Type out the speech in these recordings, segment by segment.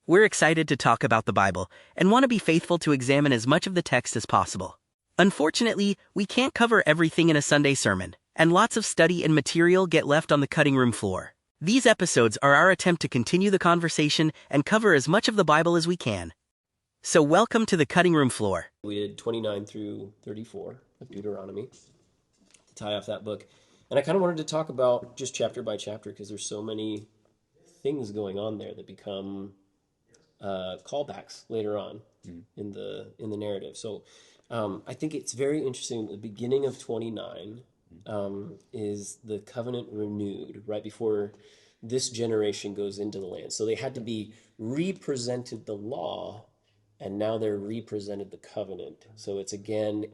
We're excited to talk about the Bible and want to be faithful to examine as much of the text as possible. Unfortunately, we can't cover everything in a Sunday sermon, and lots of study and material get left on the cutting room floor. These episodes are our attempt to continue the conversation and cover as much of the Bible as we can. So welcome to the cutting room floor. We did 29 through 34 of Deuteronomy to tie off that book. And I kind of wanted to talk about just chapter by chapter because there's so many things going on there that become callbacks later on in the narrative. So I think it's very interesting. The beginning of 29 is the covenant renewed right before this generation goes into the land. So they had to be represented the law, and now they're represented the covenant. So it's again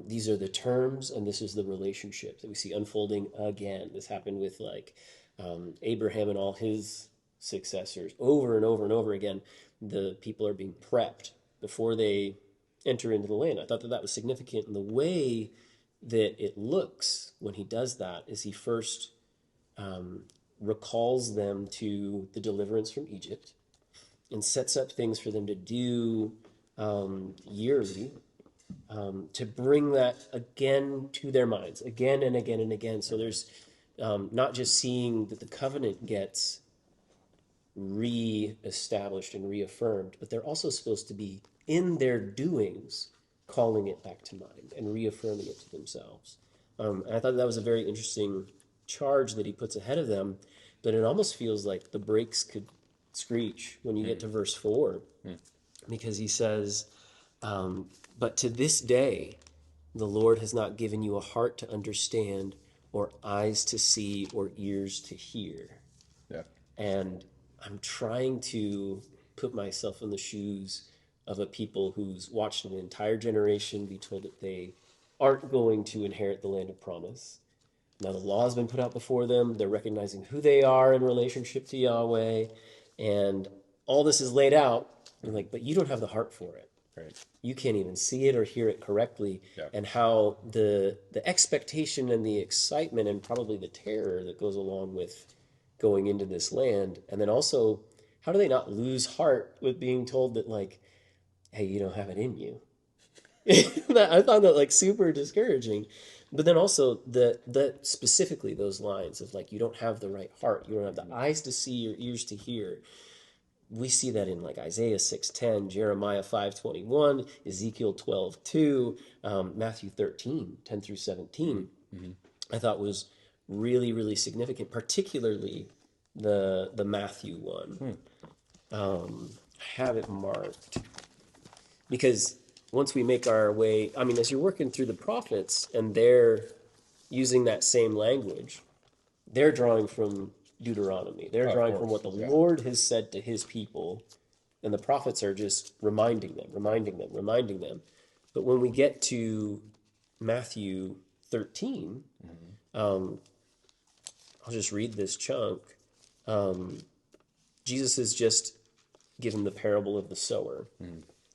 these are the terms, and this is the relationship that we see unfolding again. This happened with Abraham and all his successors over and over and over again. The people are being prepped before they enter into the land. I thought that was significant. And the way that it looks when he does that is he first recalls them to the deliverance from Egypt and sets up things for them to do yearly to bring that again to their minds, again and again and again. So there's not just seeing that the covenant gets re-established and reaffirmed, but they're also supposed to be in their doings calling it back to mind and reaffirming it to themselves. And I thought that was a very interesting charge that he puts ahead of them, but it almost feels like the brakes could screech when you get to verse 4, because he says, but to this day, the Lord has not given you a heart to understand or eyes to see or ears to hear. Yeah. And I'm trying to put myself in the shoes of a people who's watched an entire generation be told that they aren't going to inherit the land of promise. Now the law has been put out before them. They're recognizing who they are in relationship to Yahweh. And all this is laid out. And but you don't have the heart for it. Right. You can't even see it or hear it correctly. Yeah. And how the expectation and the excitement and probably the terror that goes along with going into this land. And then also, how do they not lose heart with being told that, hey, you don't have it in you? I found that super discouraging. But then also the specifically those lines of you don't have the right heart, you don't have the eyes to see or ears to hear. We see that in Isaiah 6:10, Jeremiah 5:21, Ezekiel 12:2, Matthew 13:10 through 17. Mm-hmm. I thought was really, really significant, particularly the Matthew one. I have it marked because once we make our way, as you're working through the prophets and they're using that same language, they're drawing from Deuteronomy. They're drawing from what the Lord has said to his people, and the prophets are just reminding them. But when we get to Matthew 13, I'll just read this chunk. Jesus has just given the parable of the sower.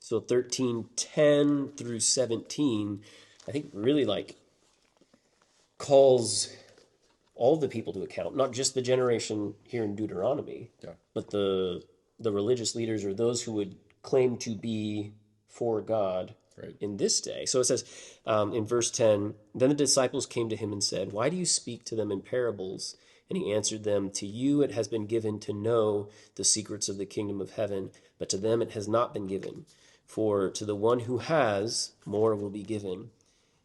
So 13:10 through 17, I think really calls all the people to account, not just the generation here in Deuteronomy, but the religious leaders or those who would claim to be for God in this day. So it says in verse 10, then the disciples came to him and said, why do you speak to them in parables? And he answered them, to you it has been given to know the secrets of the kingdom of heaven, but to them it has not been given. For to the one who has, more will be given,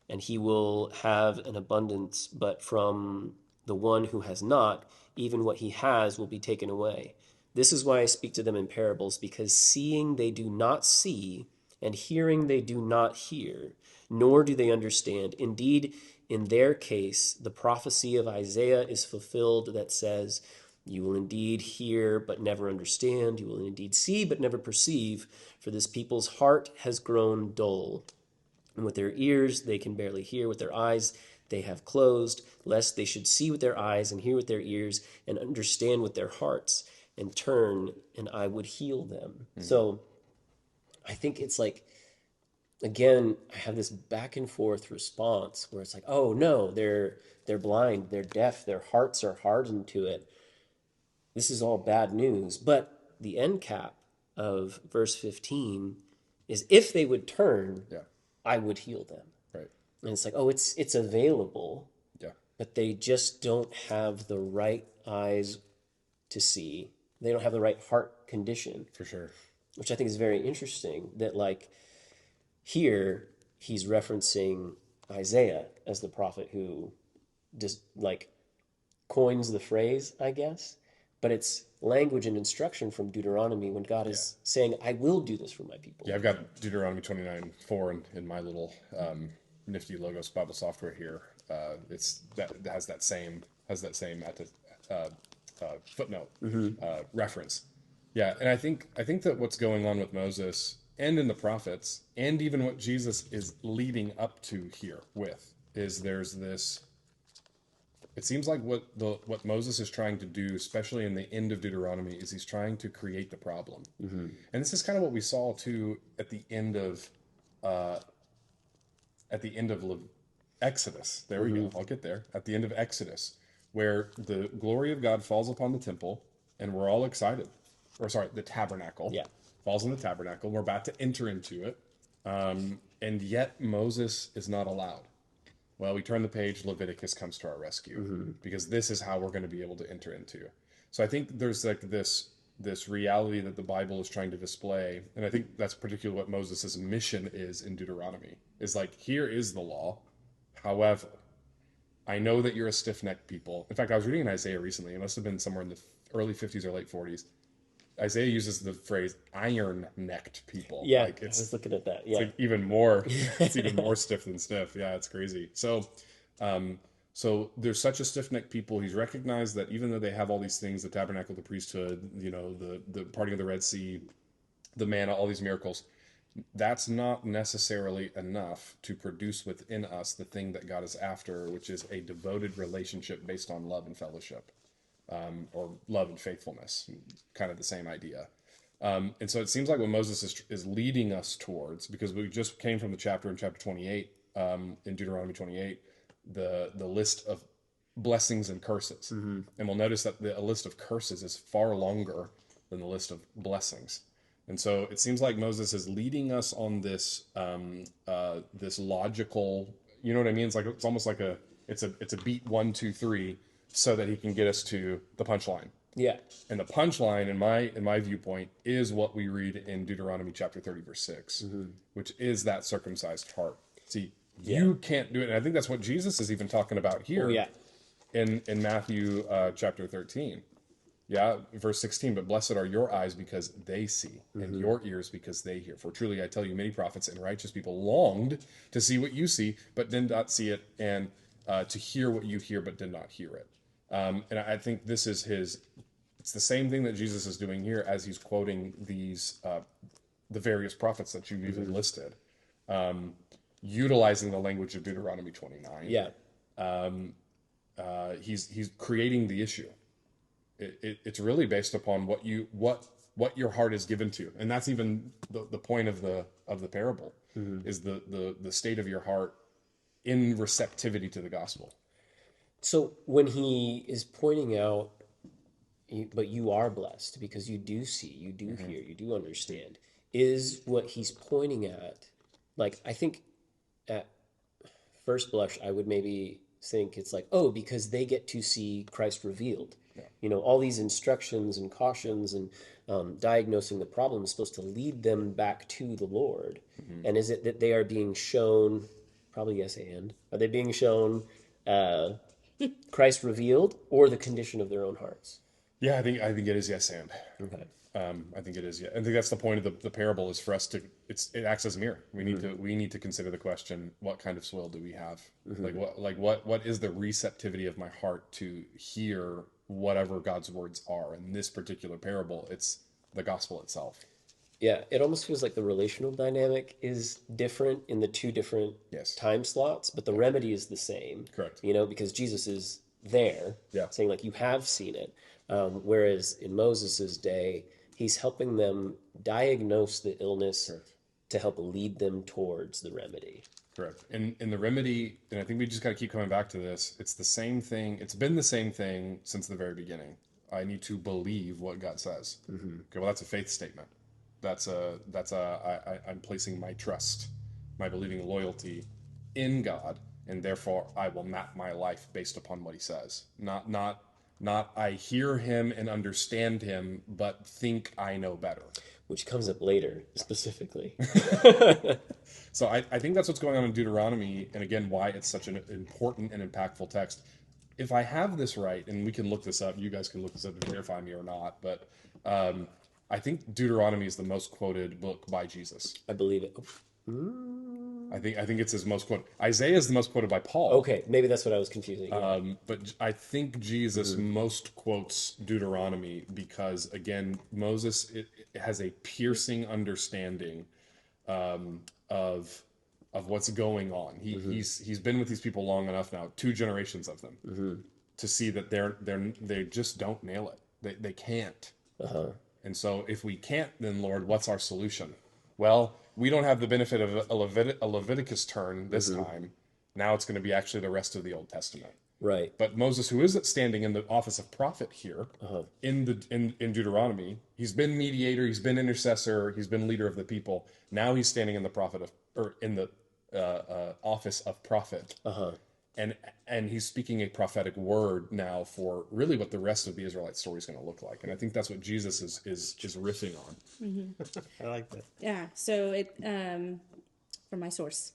and he will have an abundance, but from the one who has not, even what he has will be taken away. This is why I speak to them in parables, because seeing they do not see, and hearing they do not hear, nor do they understand. Indeed, in their case, the prophecy of Isaiah is fulfilled that says, you will indeed hear, but never understand. You will indeed see, but never perceive. For this people's heart has grown dull. And with their ears they can barely hear. With their eyes they have closed, lest they should see with their eyes and hear with their ears and understand with their hearts and turn, and I would heal them. So I think it's again, I have this back and forth response where it's oh no, they're blind, they're deaf, their hearts are hardened to it. This is all bad news. But the end cap of verse 15 is, if they would turn, I would heal them. Right. And it's like, oh, it's available, but they just don't have the right eyes to see. They don't have the right heart condition. For sure. Which I think is very interesting, that like here he's referencing Isaiah as the prophet who just like coins the phrase, I guess, but it's language and instruction from Deuteronomy when God is saying, I will do this for my people. Yeah, I've got Deuteronomy 29:4 in my little nifty Logos Bible software here. It's that has that same footnote reference. Yeah, and I think that what's going on with Moses and in the prophets, and even what Jesus is leading up to here with, is there's this. It seems like what Moses is trying to do, especially in the end of Deuteronomy, is he's trying to create the problem. And this is kind of what we saw too at the end of Exodus. There we go. I'll get there. At the end of Exodus, where the glory of God falls upon the temple, and we're all excited. Or sorry, the tabernacle. Yeah. Falls on the tabernacle. We're about to enter into it. And yet Moses is not allowed. Well, we turn the page, Leviticus comes to our rescue, because this is how we're going to be able to enter into. So I think there's like this reality that the Bible is trying to display, and I think that's particularly what Moses' mission is in Deuteronomy, is like, here is the law. However, I know that you're a stiff-necked people. In fact, I was reading in Isaiah recently. It must have been somewhere in the early 50s or late 40s. Isaiah uses the phrase iron-necked people. Yeah, like I was looking at that. Yeah, it's like even more. It's even more stiff than stiff. Yeah, it's crazy. So, so there's such a stiff-necked people. He's recognized that even though they have all these things, the tabernacle, the priesthood, the parting of the Red Sea, the manna, all these miracles, that's not necessarily enough to produce within us the thing that God is after, which is a devoted relationship based on love and fellowship. Or love and faithfulness, kind of the same idea. And so it seems like what Moses is leading us towards, because we just came from the chapter in chapter 28, in Deuteronomy 28, the list of blessings and curses. And we'll notice that a list of curses is far longer than the list of blessings. And so it seems like Moses is leading us on this this logical, you know what I mean? It's almost like it's a beat 1, 2, 3. So that he can get us to the punchline. Yeah. And the punchline, in my viewpoint, is what we read in Deuteronomy chapter 30, verse 6, which is that circumcised heart. See, you can't do it. And I think that's what Jesus is even talking about here in Matthew chapter 13. Yeah, verse 16, but blessed are your eyes because they see, and your ears because they hear. For truly I tell you, many prophets and righteous people longed to see what you see, but did not see it, and to hear what you hear, but did not hear it. And I think this is it's the same thing that Jesus is doing here as he's quoting these, the various prophets that you've even listed, utilizing the language of Deuteronomy 29. Yeah. He's creating the issue. It's really based upon what your heart is given to. And that's even the point of the parable, is the state of your heart in receptivity to the gospel. So when he is pointing out, but you are blessed because you do see, you do hear, you do understand, is what he's pointing at, like, I think at first blush, I would maybe think it's like, oh, because they get to see Christ revealed. Yeah. All these instructions and cautions and diagnosing the problem is supposed to lead them back to the Lord. And is it that they are being shown, probably yes and, are they being shown Christ revealed or the condition of their own hearts? Yeah, I think it is yes and. Okay. I think it is. Yeah, I think that's the point of the parable, is for us to. It acts as a mirror. We need to consider the question: what kind of soil do we have? What is the receptivity of my heart to hear whatever God's words are? In this particular parable, it's the gospel itself. Yeah, it almost feels like the relational dynamic is different in the two different time slots, but the remedy is the same. Correct. Because Jesus is there, saying like, you have seen it. Whereas in Moses's day, he's helping them diagnose the illness to help lead them towards the remedy. Correct. And the remedy, and I think we just got to keep coming back to this, it's the same thing. It's been the same thing since the very beginning. I need to believe what God says. Okay, well, that's a faith statement. I'm placing my trust, my believing loyalty in God, and therefore I will map my life based upon what he says. Not I hear him and understand him, but think I know better. Which comes up later, specifically. So I think that's what's going on in Deuteronomy, and again, why it's such an important and impactful text. If I have this right, and we can look this up, you guys can look this up to verify me or not, but I think Deuteronomy is the most quoted book by Jesus. I believe it. I think it's his most quoted. Isaiah is the most quoted by Paul. Okay, maybe that's what I was confusing. But I think Jesus most quotes Deuteronomy because, again, Moses it has a piercing understanding of what's going on. He's been with these people long enough now, 2 generations of them, to see that they just don't nail it. They can't. And so if we can't, then Lord, what's our solution? Well, we don't have the benefit of a Leviticus turn this time. Now it's going to be actually the rest of the Old Testament. Right. But Moses, who is standing in the office of prophet here, in Deuteronomy, he's been mediator, he's been intercessor, he's been leader of the people. Now he's standing in the office of prophet, and he's speaking a prophetic word now for really what the rest of the Israelite story is going to look like. And I think that's what Jesus is riffing on. I like that. Yeah. So it from my source,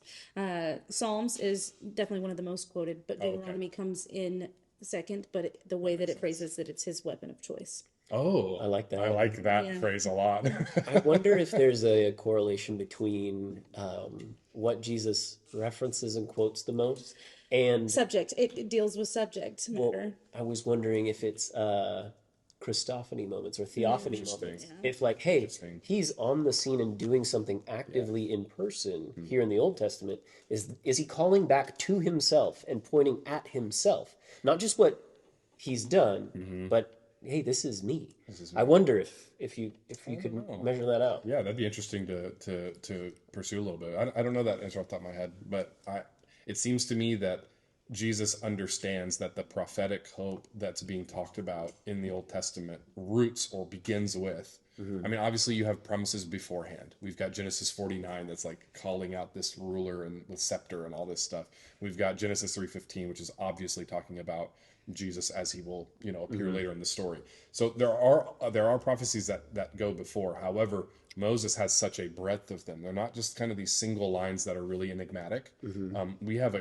Psalms is definitely one of the most quoted, but Deuteronomy comes in second. But the way that it phrases that it's his weapon of choice. Oh, I like that. I like that phrase a lot. I wonder if there's a correlation between what Jesus references and quotes the most and Subject. It deals with subject matter. well, I was wondering if it's Christophany moments or theophany moments. If like, hey, he's on the scene and doing something actively in person here in the Old Testament, is he calling back to himself and pointing at himself? Not just what he's done, but hey, this is me. I wonder if you could measure that out. Yeah, that'd be interesting to pursue a little bit. I don't know that answer off the top of my head, but it seems to me that Jesus understands that the prophetic hope that's being talked about in the Old Testament roots or begins with. I mean, obviously you have promises beforehand. We've got Genesis 49 that's like calling out this ruler and the scepter and all this stuff. We've got Genesis 3:15, which is obviously talking about Jesus as he will, appear later in the story. So there are prophecies that go before. However, Moses has such a breadth of them. They're not just kind of these single lines that are really enigmatic. We have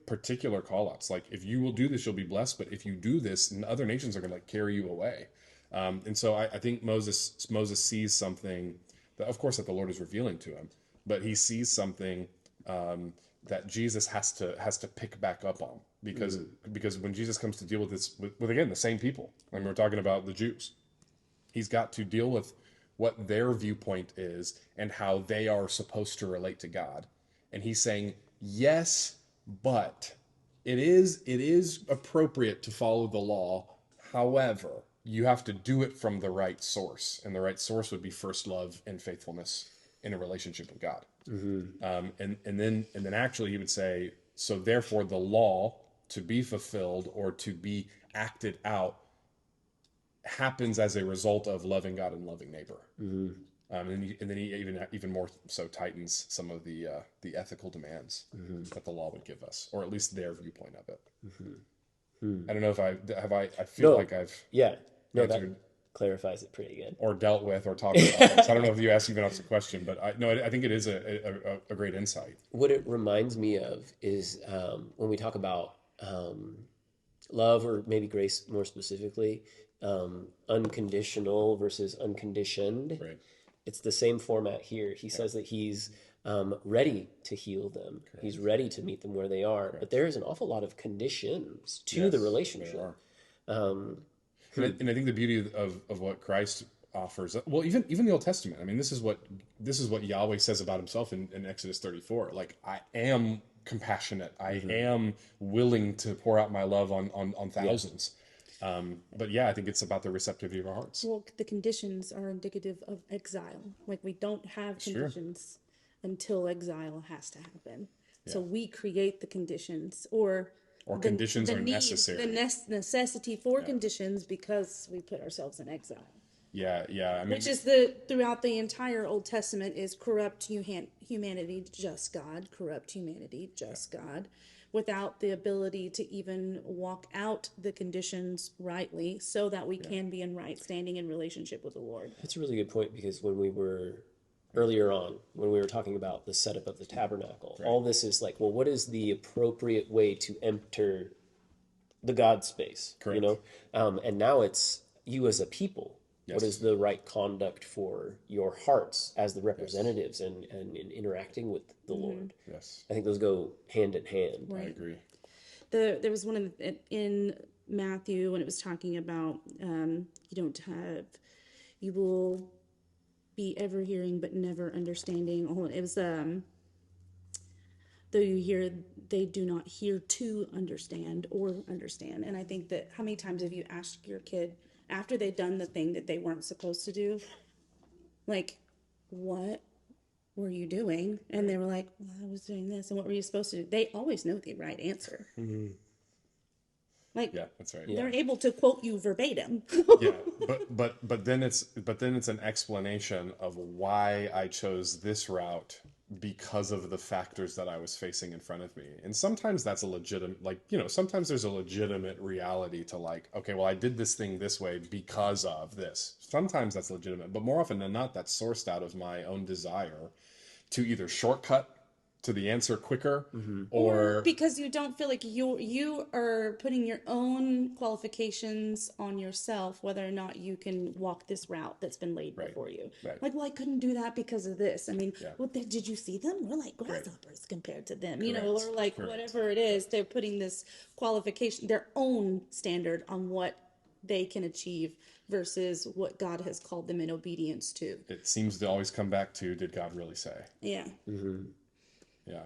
particular call-outs. Like, if you will do this, you'll be blessed. But if you do this, and other nations are going to carry you away. And so I think Moses sees something that, of course, that the Lord is revealing to him, but he sees something that Jesus has to pick back up on, because when Jesus comes to deal with this with again the same people, and we're talking about the Jews, he's got to deal with what their viewpoint is and how they are supposed to relate to God. And he's saying, yes, but it is appropriate to follow the law. However, you have to do it from the right source. And the right source would be first love and faithfulness in a relationship with God. And then actually he would say, so therefore the law to be fulfilled or to be acted out happens as a result of loving God and loving neighbor. And then he even more so tightens some of the ethical demands that the law would give us, or at least their viewpoint of it. I don't know if I feel like I've that clarifies it pretty good. Or dealt with or talked about this. I don't know if you even asked the question, but I think it is a great insight. What it reminds me of is when we talk about love, or maybe grace more specifically, unconditional versus unconditioned. Right. It's the same format here. He says that he's ready to heal them. Correct. He's ready to meet them where they are. Correct. But there is an awful lot of conditions to the relationship. And I think the beauty of what Christ offers, well, even the Old Testament. I mean, this is what Yahweh says about himself in Exodus 34. Like, I am compassionate. I am willing to pour out my love on thousands. But I think it's about the receptivity of our hearts. Well, the conditions are indicative of exile. Like, we don't have conditions until exile has to happen. So we create the conditions, or or conditions are necessary. The necessity for conditions because we put ourselves in exile. Yeah, I mean, Which is throughout the entire Old Testament is corrupt humanity, just God, corrupt humanity, just God, without the ability to even walk out the conditions rightly so that we can be in right standing in relationship with the Lord. That's a really good point, because when we were earlier on, when we were talking about the setup of the tabernacle, all this is like, well, what is the appropriate way to enter the God space? Correct. You know? And now it's you as a people. Yes. What is the right conduct for your hearts as the representatives and in interacting with the Lord? Yes. I think those go hand in hand. I agree. There was one in Matthew when it was talking about you will be ever hearing but never understanding. It was though you hear, they do not hear to understand or understand. And I think that how many times have you asked your kid after they've done the thing that they weren't supposed to do, like, what were you doing? And they were like, well, I was doing this. And what were you supposed to do? They always know the right answer. Mm-hmm. Like, yeah, that's right. They're able to quote you verbatim. Yeah, but then it's an explanation of why I chose this route because of the factors that I was facing in front of me. And sometimes that's a legitimate, like, you know, sometimes there's a legitimate reality to, like, okay, well, I did this thing this way because of this. Sometimes that's legitimate, but more often than not, that's sourced out of my own desire to either shortcut to the answer quicker, or because you don't feel like you are putting your own qualifications on yourself, whether or not you can walk this route that's been laid before you. Right. Like, well, I couldn't do that because of this. I mean, did you see them? We're like grasshoppers compared to them, you know, or like whatever it is. They're putting this qualification, their own standard on what they can achieve versus what God has called them in obedience to. It seems to always come back to, did God really say? Yeah. Mm-hmm. Yeah.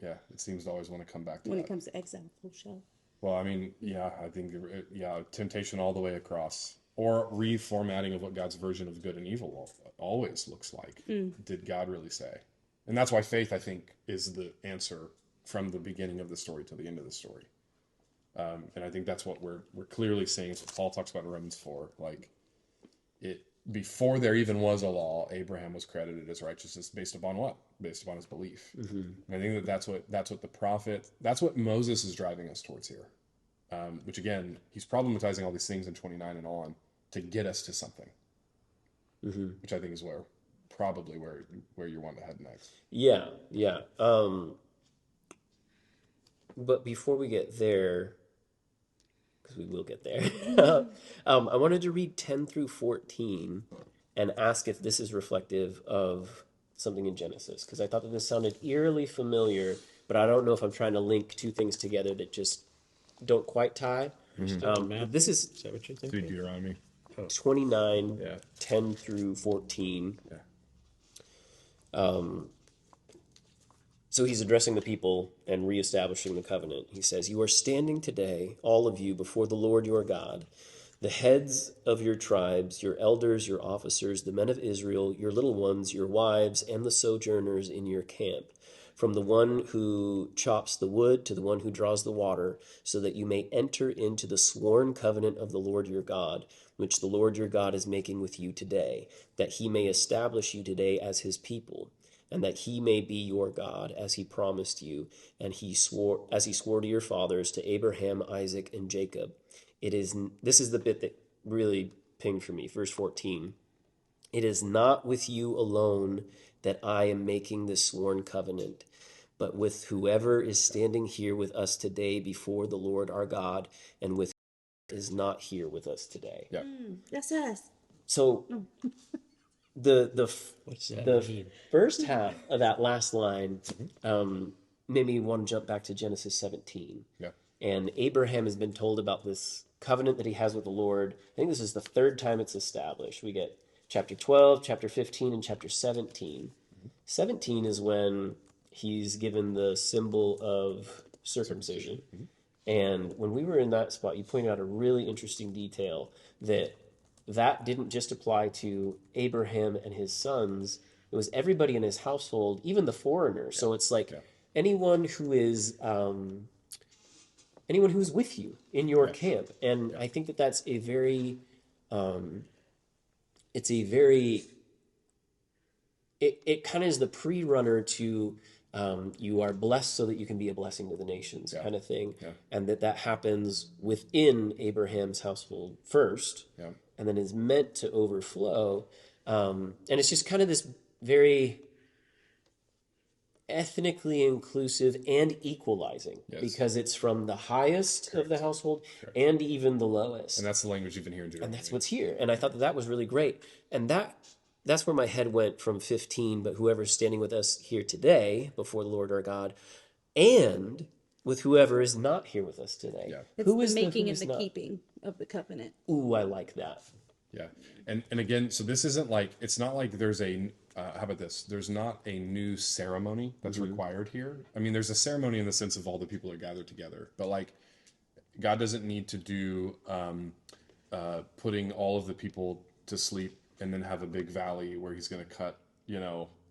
Yeah, it seems to always want to come back to when that. It comes to exile, full show. Well, I mean, yeah, I think, temptation all the way across, or reformatting of what God's version of good and evil always looks like. Did God really say? And that's why faith, I think, is the answer from the beginning of the story to the end of the story. And I think that's what we're clearly seeing. It's what Paul talks about in Romans 4. Like, before there even was a law, Abraham was credited as righteousness based upon what? Based upon his belief. Mm-hmm. And I think that's what the prophet, that's what Moses is driving us towards here. Which again, he's problematizing all these things in 29 and on to get us to something. Mm-hmm. Which I think is probably where you want to head next. Yeah. But before we get there, because we will get there, I wanted to read 10 through 14 and ask if this is reflective of something in Genesis, because I thought that this sounded eerily familiar, but I don't know if I'm trying to link two things together that just don't quite tie. Mm-hmm. This is that what you're thinking? Deuteronomy 29, 10 through 14. So he's addressing the people and reestablishing the covenant. He says, "You are standing today, all of you, before the Lord your God, the heads of your tribes, your elders, your officers, the men of Israel, your little ones, your wives, and the sojourners in your camp, from the one who chops the wood to the one who draws the water, so that you may enter into the sworn covenant of the Lord your God, which the Lord your God is making with you today, that he may establish you today as his people, and that he may be your God, as he promised you, and he swore to your fathers, to Abraham, Isaac, and Jacob." This is the bit that really pinged for me. Verse 14. "It is not with you alone that I am making this sworn covenant, but with whoever is standing here with us today before the Lord our God, and with whoever is not here with us today." Yeah. That's us. So the mean? first half of that last line made me want to jump back to Genesis 17. Yeah. And Abraham has been told about this covenant that he has with the Lord. I think this is the third time it's established. We get chapter 12, chapter 15, and chapter 17. 17 is when he's given the symbol of circumcision. And when we were in that spot, you pointed out a really interesting detail that didn't just apply to Abraham and his sons. It was everybody in his household, even the foreigners. So it's like anyone who is anyone who's with you in your camp. And I think that that's a very, it's a very, it kind of is the pre-runner to you are blessed so that you can be a blessing to the nations kind of thing. And that happens within Abraham's household first, and then is meant to overflow. And it's just kind of this very ethnically inclusive and equalizing, because it's from the highest of the household and even the lowest. And that's the language you've been hearing, and that's what's here. And I thought that was really great. And that's where my head went from 15, but whoever's standing with us here today before the Lord our God, and with whoever is not here with us today. It's Who the is making who and is the not? keeping of the covenant. Ooh, I like that. Yeah. And again, so this isn't like, it's not like there's a, how about this? There's not a new ceremony that's required here. I mean, there's a ceremony in the sense of all the people are gathered together, but like God doesn't need to do putting all of the people to sleep and then have a big valley where he's going to cut,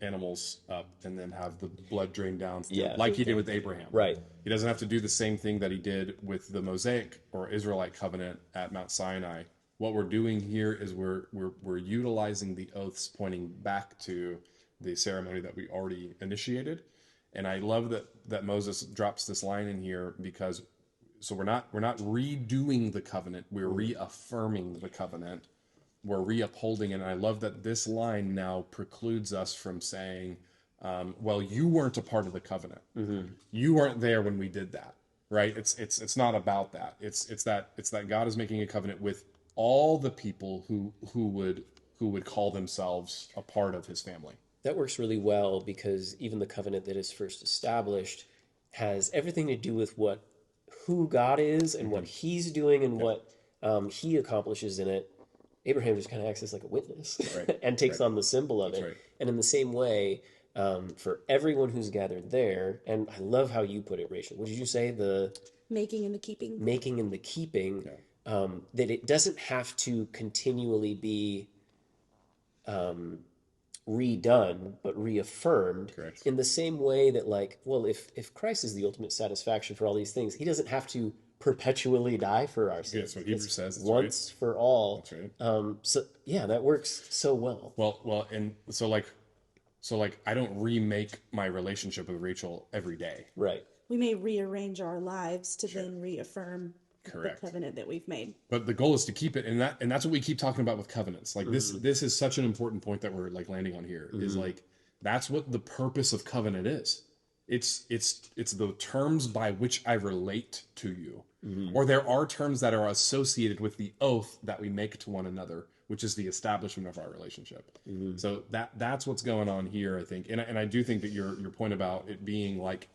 animals up and then have the blood drain down, like he did with Abraham. Right. He doesn't have to do the same thing that he did with the Mosaic or Israelite covenant at Mount Sinai. What we're doing here is we're utilizing the oaths pointing back to the ceremony that we already initiated. And I love that Moses drops this line in here, because so we're not redoing the covenant, we're reaffirming the covenant, we're reupholding it. And I love that this line now precludes us from saying, well, you weren't a part of the covenant. You weren't there when we did that, right? It's not about that. It's that God is making a covenant with all the people who would call themselves a part of his family. That works really well, because even the covenant that is first established has everything to do with who God is and what he's doing and what he accomplishes in it. Abraham just kind of acts as like a witness and takes on the symbol of it. And in the same way, for everyone who's gathered there, and I love how you put it, Rachel. What did you say? The Making and the keeping. Making and the keeping. That it doesn't have to continually be redone, but reaffirmed. In the same way that, like, well, if Christ is the ultimate satisfaction for all these things, he doesn't have to perpetually die for our sins. That's what Hebrews says. That's once for all. That's right. So yeah, that works so well. Well, and so I don't remake my relationship with Rachel every day. Right. We may rearrange our lives to then reaffirm Correct. the covenant that we've made. But the goal is to keep it, and that's what we keep talking about with covenants. Like this is such an important point that we're like landing on here. Is like that's what the purpose of covenant is. It's the terms by which I relate to you. Or there are terms that are associated with the oath that we make to one another, which is the establishment of our relationship. So that's what's going on here, I think. And I do think that your point about it being like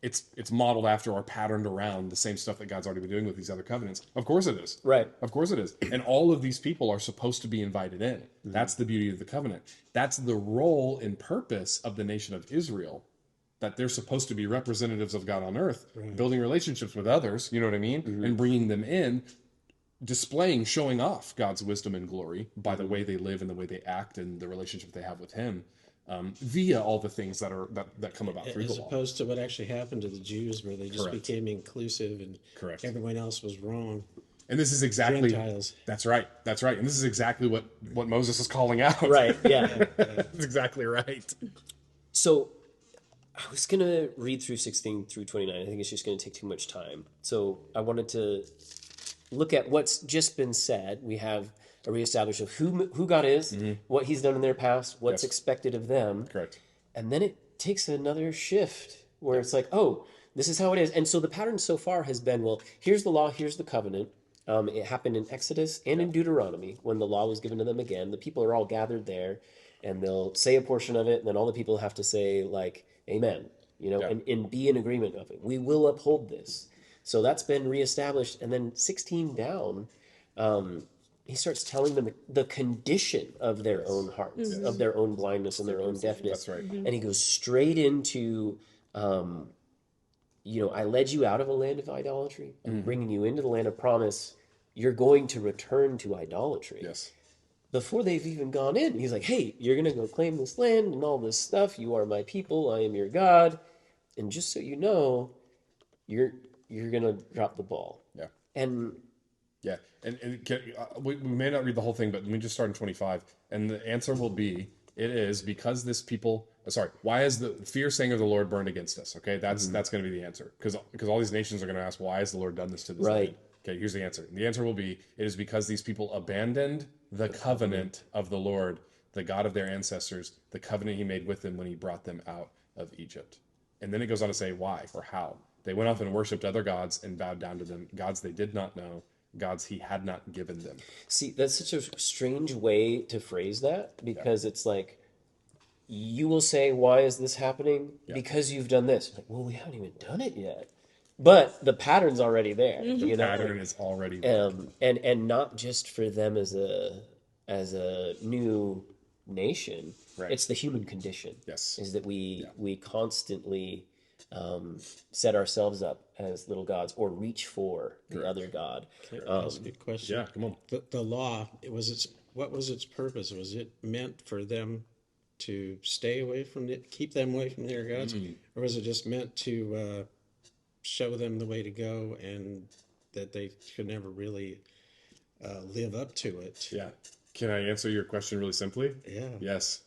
it's modeled after or patterned around the same stuff that God's already been doing with these other covenants. Of course it is. Right. Of course it is. And all of these people are supposed to be invited in. That's the beauty of the covenant. That's the role and purpose of the nation of Israel, that they're supposed to be representatives of God on earth, building relationships with others, you know what I mean? And bringing them in, showing off God's wisdom and glory by the way they live and the way they act and the relationship they have with him. Via all the things that come about through the law. As opposed to what actually happened to the Jews, where they just became inclusive and everyone else was wrong. And this is exactly Gentiles. That's right. And this is exactly what Moses is calling out. Right. Yeah. That's exactly right. So I was going to read through 16 through 29. I think it's just going to take too much time. So I wanted to look at what's just been said. We have a reestablish of who God is, what he's done in their past, what's expected of them. Correct. And then it takes another shift where it's like, oh, this is how it is. And so the pattern so far has been, well, here's the law, here's the covenant. It happened in Exodus and in Deuteronomy when the law was given to them again. The people are all gathered there, and they'll say a portion of it, and then all the people have to say, like, amen, and be in agreement of it. We will uphold this. So that's been reestablished. And then 16 down, he starts telling them the condition of their own hearts, of their own blindness and their own deafness. That's right. And he goes straight into, I led you out of a land of idolatry. I'm bringing you into the land of promise. You're going to return to idolatry. Yes. Before they've even gone in, he's like, hey, you're going to go claim this land and all this stuff. You are my people. I am your God. And just so you know, you're going to drop the ball. Yeah. And yeah. We may not read the whole thing, but let me just start in 25. And the answer will be, it is because this people, why is the fierce anger of the Lord burned against us? Okay, that's going to be the answer. Because all these nations are going to ask, why has the Lord done this to this land? Okay, here's the answer. The answer will be, it is because these people abandoned the covenant of the Lord, the God of their ancestors, the covenant he made with them when he brought them out of Egypt. And then it goes on to say why or how. They went off and worshipped other gods and bowed down to them, gods they did not know, gods he had not given them. See, that's such a strange way to phrase that, because it's like, you will say, why is this happening? Because you've done this. Like, well, we haven't even done it yet. But the pattern's already there. The pattern is already there. And not just for them as a new nation. Right. It's the human condition. Yes. Is that we constantly set ourselves up as little gods or reach for the other god. That's a good question. Yeah, come on. The law, what was its purpose? Was it meant for them to stay away from it, keep them away from their gods? Or was it just meant to show them the way to go and that they could never really live up to it? Yeah. Can I answer your question really simply? Yeah. Yes.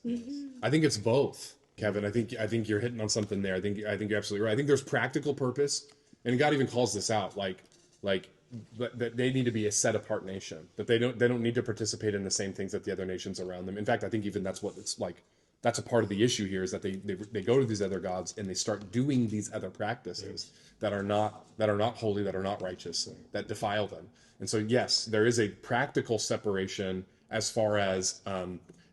I think it's both, Kevin. I think you're hitting on something there. I think you're absolutely right. I think there's practical purpose, and God even calls this out, like that they need to be a set apart nation. That they don't need to participate in the same things that the other nations around them. In fact, I think even that's what it's like. That's a part of the issue here, is that they go to these other gods and they start doing these other practices that are not holy, that are not righteous, that defile them. And so yes, there is a practical separation as far as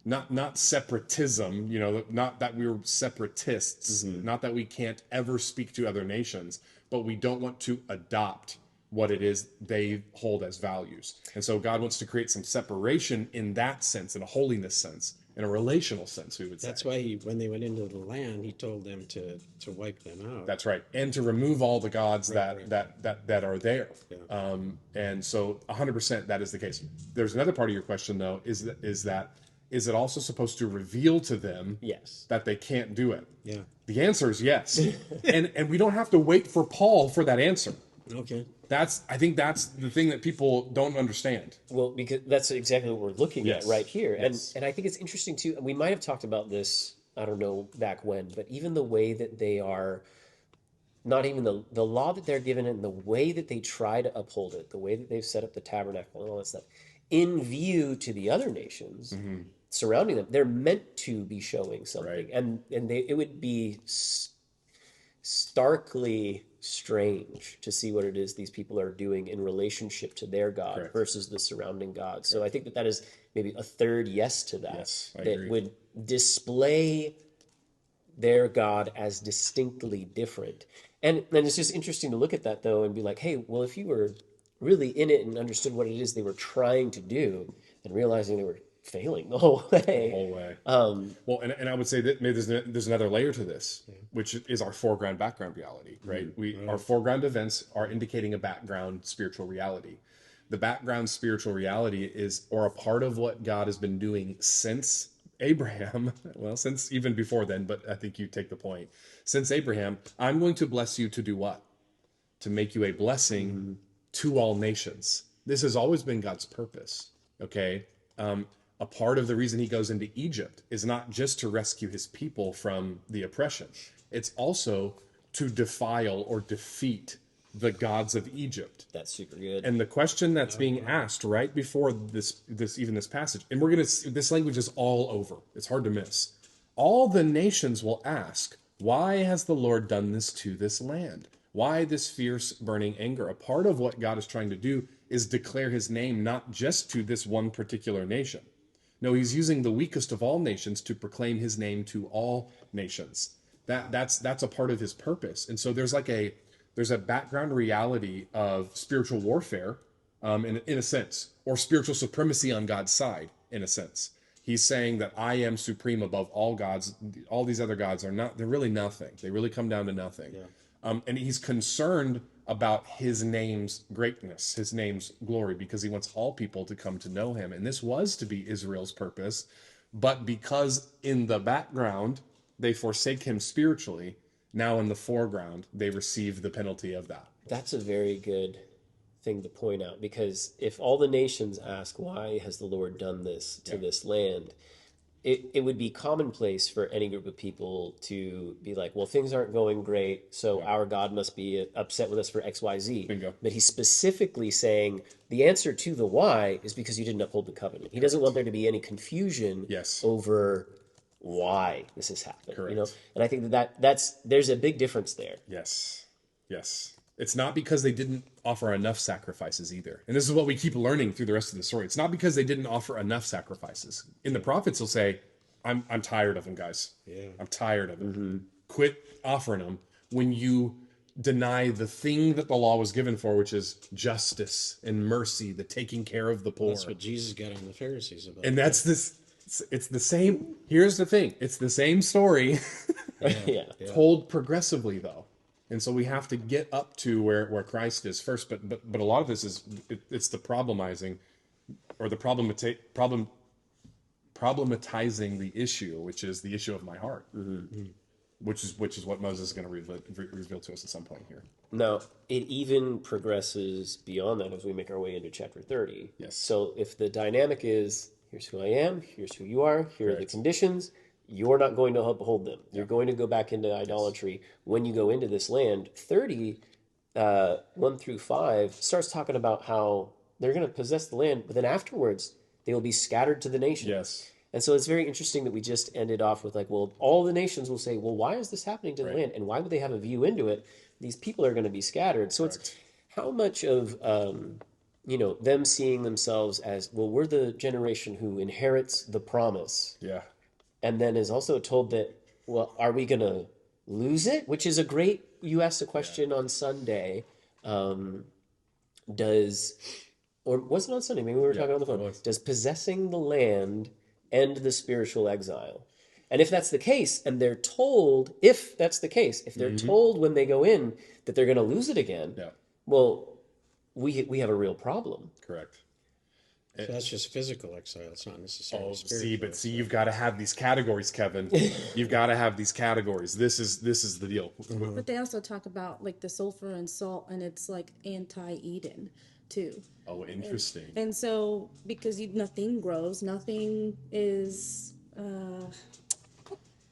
not separatism, not that we're separatists, not that we can't ever speak to other nations, but we don't want to adopt what it is they hold as values. And so God wants to create some separation in that sense, in a holiness sense, in a relational sense, we would say. That's why when they went into the land, he told them to wipe them out. That's right. And to remove all the gods that are there. Yeah. And so 100% that is the case. There's another part of your question, though, is it also supposed to reveal to them that they can't do it? Yeah. The answer is yes. and we don't have to wait for Paul for that answer. Okay. I think that's the thing that people don't understand. Well, because that's exactly what we're looking at right here. Yes. And I think it's interesting too, and we might have talked about this, I don't know back when, but even the way that they are, not even the law that they're given and the way that they try to uphold it, the way that they've set up the tabernacle and all that stuff, in view to the other nations surrounding them, they're meant to be showing something. Right. And it would be starkly strange to see what it is these people are doing in relationship to their God versus the surrounding gods. So I think that is maybe a third yes to that. Yes, I that agree. Would display their God as distinctly different. And it's just interesting to look at that, though, and be like, hey, well, if you were really in it and understood what it is they were trying to do and realizing they were failing the whole way. Well, and I would say that maybe there's another layer to this, which is our foreground background reality, right? Our foreground events are indicating a background spiritual reality. The background spiritual reality is, or a part of what God has been doing since Abraham, well, since even before then, but I think you take the point. Since Abraham, I'm going to bless you to do what? To make you a blessing to all nations. This has always been God's purpose, okay? A part of the reason he goes into Egypt is not just to rescue his people from the oppression. It's also to defile or defeat the gods of Egypt. That's super good. And the question that's being asked right before this passage, and this language is all over. It's hard to miss. All the nations will ask, why has the Lord done this to this land? Why this fierce burning anger? A part of what God is trying to do is declare his name not just to this one particular nation. No, he's using the weakest of all nations to proclaim his name to all nations. That's a part of his purpose. And so there's a background reality of spiritual warfare, in a sense, or spiritual supremacy on God's side, in a sense. He's saying that I am supreme above all gods. All these other gods they're really nothing. They really come down to nothing. Yeah. And he's concerned about his name's greatness, his name's glory, because he wants all people to come to know him. And this was to be Israel's purpose. But because in the background, they forsake him spiritually, Now in the foreground, they receive the penalty of that. That's a very good thing to point out, because if all the nations ask, why has the Lord done this to this land? It would be commonplace for any group of people to be like, well, things aren't going great, so our God must be upset with us for X, Y, Z. Bingo. But he's specifically saying the answer to the why is because you didn't uphold the covenant. He doesn't want there to be any confusion over why this has happened. Correct. You know? And I think that's there's a big difference there. Yes. It's not because they didn't offer enough sacrifices either. And this is what we keep learning through the rest of the story. It's not because they didn't offer enough sacrifices. In the prophets, he'll say, I'm tired of them, guys. Yeah. I'm tired of them. Quit offering them when you deny the thing that the law was given for, which is justice and mercy, the taking care of the poor. That's what Jesus got on the Pharisees about. And that's this, it's the same. Here's the thing. It's the same story told progressively, though. And so we have to get up to where Christ is first. But a lot of this is, it's the problematizing or the problematizing the issue, which is the issue of my heart, which is what Moses is going to reveal to us at some point here. Now, it even progresses beyond that as we make our way into chapter 30. Yes. So if the dynamic is, here's who I am, here's who you are, here are the conditions, you're not going to uphold them. You're going to go back into idolatry when you go into this land. 30, 1 through 5, starts talking about how they're going to possess the land, but then afterwards, they will be scattered to the nations. Yes. And so it's very interesting that we just ended off with like, well, all the nations will say, well, why is this happening to the land? And why would they have a view into it? These people are going to be scattered. So it's how much of, them seeing themselves as, well, we're the generation who inherits the promise. Yeah. And then is also told that, well, are we going to lose it? Which is a great, you asked a question on Sunday. Or was it on Sunday? Maybe we were talking on the phone. Does possessing the land end the spiritual exile? And if that's the case, and they're told, if they're told when they go in that they're going to lose it again, well, we have a real problem. Correct. So that's just physical exile. It's not necessarily spiritual. See, you've got to have these categories, Kevin. You've got to have these categories. This is the deal. But they also talk about like the sulfur and salt, and it's like anti-Eden too. Oh, interesting. And so because nothing grows, nothing is.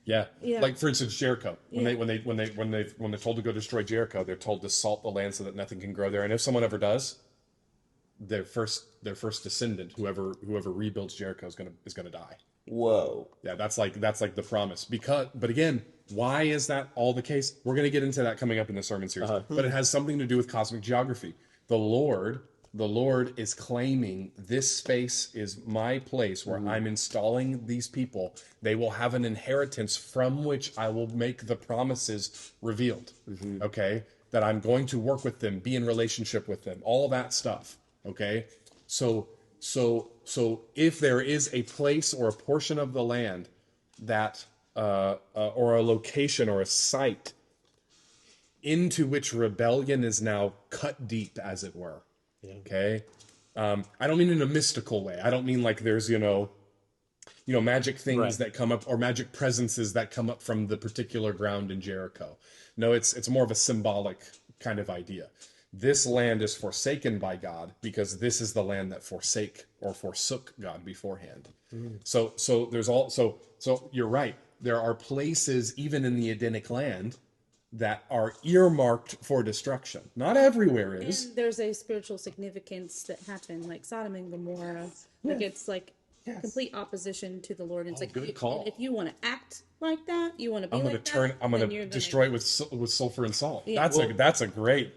Yeah. Like for instance, Jericho. When they're told to go destroy Jericho, they're told to salt the land so that nothing can grow there. And if someone ever does, their first descendant, whoever rebuilds Jericho, is gonna die. Whoa. Yeah, that's like the promise. But again, why is that all the case? We're gonna get into that coming up in the sermon series. But it has something to do with cosmic geography. The Lord is claiming this space is my place where I'm installing these people. They will have an inheritance from which I will make the promises revealed. Okay? That I'm going to work with them, be in relationship with them, all that stuff. Okay? So if there is a place or a portion of the land that or a location or a site into which rebellion is now cut deep, as it were. Okay? I don't mean in a mystical way. I don't mean like there's, magic things that come up or magic presences that come up from the particular ground in Jericho. No, it's more of a symbolic kind of idea. This land is forsaken by God because this is the land that forsook God beforehand. So you're right. There are places even in the Edenic land that are earmarked for destruction. Not everywhere is. And there's a spiritual significance that happened, like Sodom and Gomorrah. Like it's like complete opposition to the Lord. And it's like good call. If you want to act like that, you want to be I'm going to destroy it with sulfur and salt. Yeah. That's a great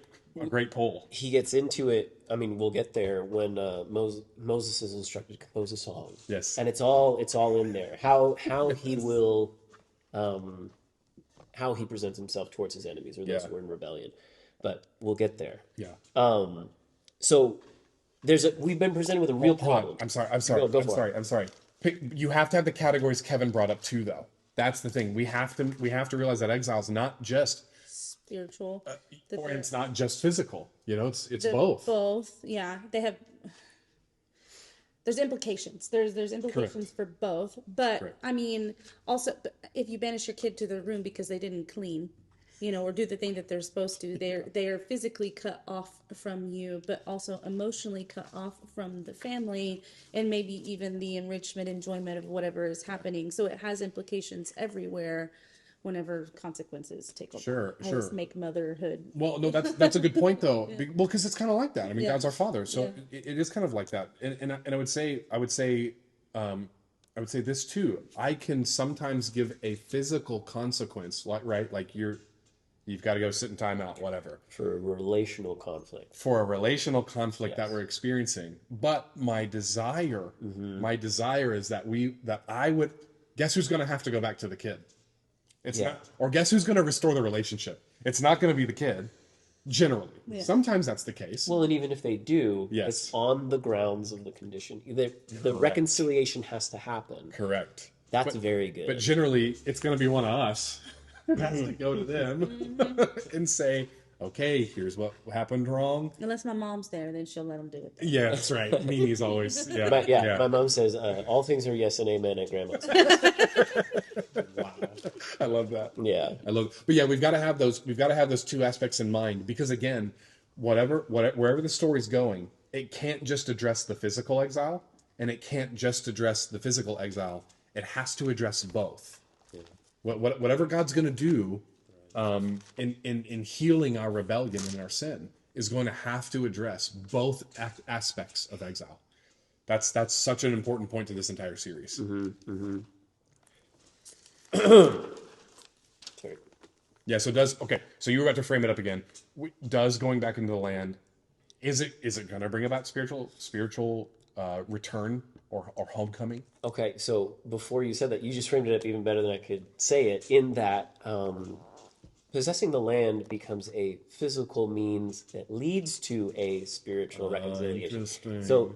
pull. He gets into it. I mean, we'll get there when Moses is instructed to compose a song. Yes, and it's all in there. How he will, how he presents himself towards his enemies or those who are in rebellion. But we'll get there. Yeah. So we've been presented with a real problem. I'm sorry. You have to have the categories Kevin brought up too, though. That's the thing. We have to realize that exile is not just spiritual, or it's not just physical. It's both. Both, yeah. They have. There's implications. There's implications for both. But I mean, also, if you banish your kid to their room because they didn't clean, or do the thing that they're supposed to. They are physically cut off from you, but also emotionally cut off from the family, and maybe even the enrichment, enjoyment of whatever is happening. So it has implications everywhere whenever consequences take over. Sure, I just make motherhood. Well, no, that's a good point though. Well, because it's kind of like that. I mean, God's our Father, so it is kind of like that. And I would say this too. I can sometimes give a physical consequence, like you've got to go sit in timeout, whatever, For a relational conflict. That we're experiencing. But my desire is that I would guess who's going to have to go back to the kid. It's not, or guess who's going to restore the relationship? It's not going to be the kid, generally. Yeah. Sometimes that's the case. Well, and even if they do, it's on the grounds of the condition. The reconciliation has to happen. Correct. That's very good. But generally, it's going to be one of us who has to go to them and say, okay, here's what happened wrong. Unless my mom's there, then she'll let them do it. Yeah, that's right. Mimi's always, my mom says, all things are yes and amen at grandma's. Wow. I love that. Yeah. But yeah, we've got to have those two aspects in mind, because again, wherever the story's going, it can't just address the physical exile, and it can't just address the physical exile. It has to address both. Yeah. Whatever God's going to do in healing our rebellion and our sin is going to have to address both aspects of exile. That's such an important point to this entire series. Sorry. Yeah. So you were about to frame it up again. Does going back into the land, is it going to bring about spiritual return or homecoming? Okay. So before you said that, you just framed it up even better than I could say it. In that, possessing the land becomes a physical means that leads to a spiritual reconciliation. Interesting. So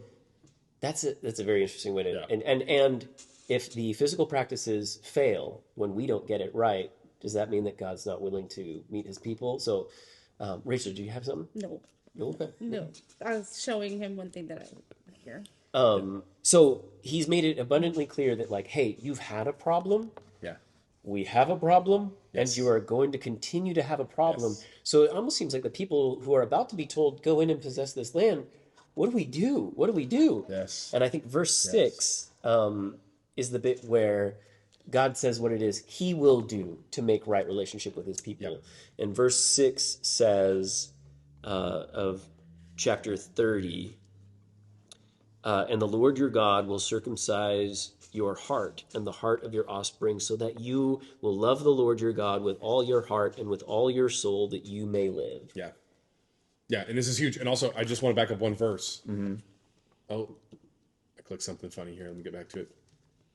that's a very interesting way to and if the physical practices fail when we don't get it right, does that mean that God's not willing to meet his people? So, Rachel, do you have something? No. Okay. No. I was showing him one thing that I hear. So he's made it abundantly clear that, like, hey, you've had a problem. Yeah. We have a problem, Yes. and you are going to continue to have a problem. Yes. So it almost seems like the people who are about to be told, go in and possess this land, what do we do? What do we do? Yes. And I think verse 6 is the bit where God says what it is he will do to make right relationship with his people. Yep. And verse 6 says of chapter 30, and the Lord your God will circumcise your heart and the heart of your offspring, so that you will love the Lord your God with all your heart and with all your soul, that you may live. Yeah. Yeah, and this is huge. And also, I just want to back up one verse. Oh, I clicked something funny here. Let me get back to it.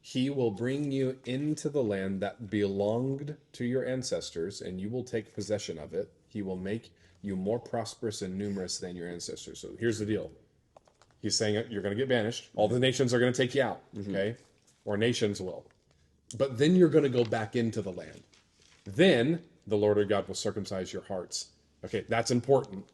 He will bring you into the land that belonged to your ancestors, and you will take possession of it. He will make you more prosperous and numerous than your ancestors. So here's the deal. He's saying you're going to get banished. All the nations are going to take you out, okay? Or nations will. But then you're going to go back into the land. Then the Lord your God will circumcise your hearts. Okay, that's important.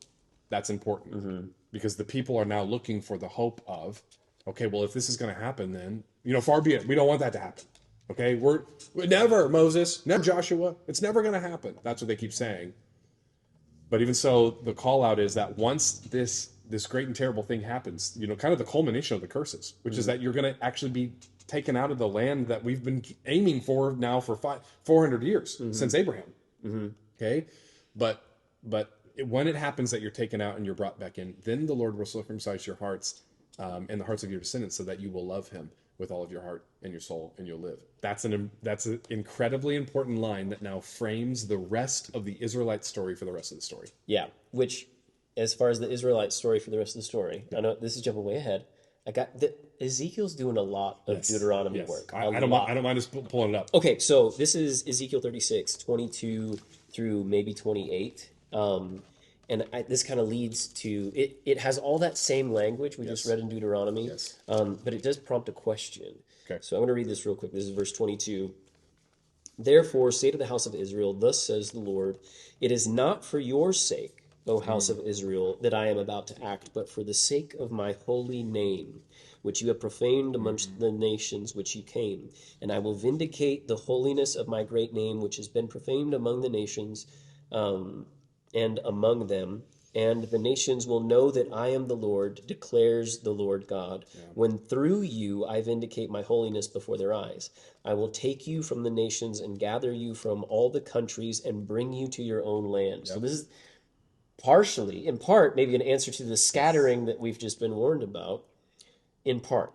That's important. Because the people are now looking for the hope of, okay, well, if this is going to happen, then, far be it. We don't want that to happen. Okay, we're never, Moses, never Joshua. It's never going to happen. That's what they keep saying. But even so, the call out is that once this great and terrible thing happens, kind of the culmination of the curses, which is that you're going to actually be taken out of the land that we've been aiming for now for 400 years since Abraham. Okay, but when it happens that you're taken out and you're brought back in, then the Lord will circumcise your hearts and the hearts of your descendants, so that you will love him with all of your heart and your soul, and you'll live. That's an incredibly important line that now frames the rest of the Israelite story for the rest of the story. Yeah, which, as far as the Israelite story for the rest of the story, I know this is jumping way ahead. Ezekiel's doing a lot of Deuteronomy work. I don't mind us pulling it up. Okay, so this is Ezekiel 36, 22 through maybe 28. This kind of leads to, it has all that same language we just read in Deuteronomy, but it does prompt a question. Okay. So I'm going to read this real quick. This is verse 22. Therefore, say to the house of Israel, thus says the Lord, it is not for your sake, O house of Israel, that I am about to act, but for the sake of my holy name, which you have profaned amongst the nations which you came. And I will vindicate the holiness of my great name, which has been profaned among the nations, and among them, and the nations will know that I am the Lord, declares the Lord God, when through you I vindicate my holiness before their eyes. I will take you from the nations and gather you from all the countries and bring you to your own land. So this is partially, in part, maybe an answer to the scattering that we've just been warned about. In part,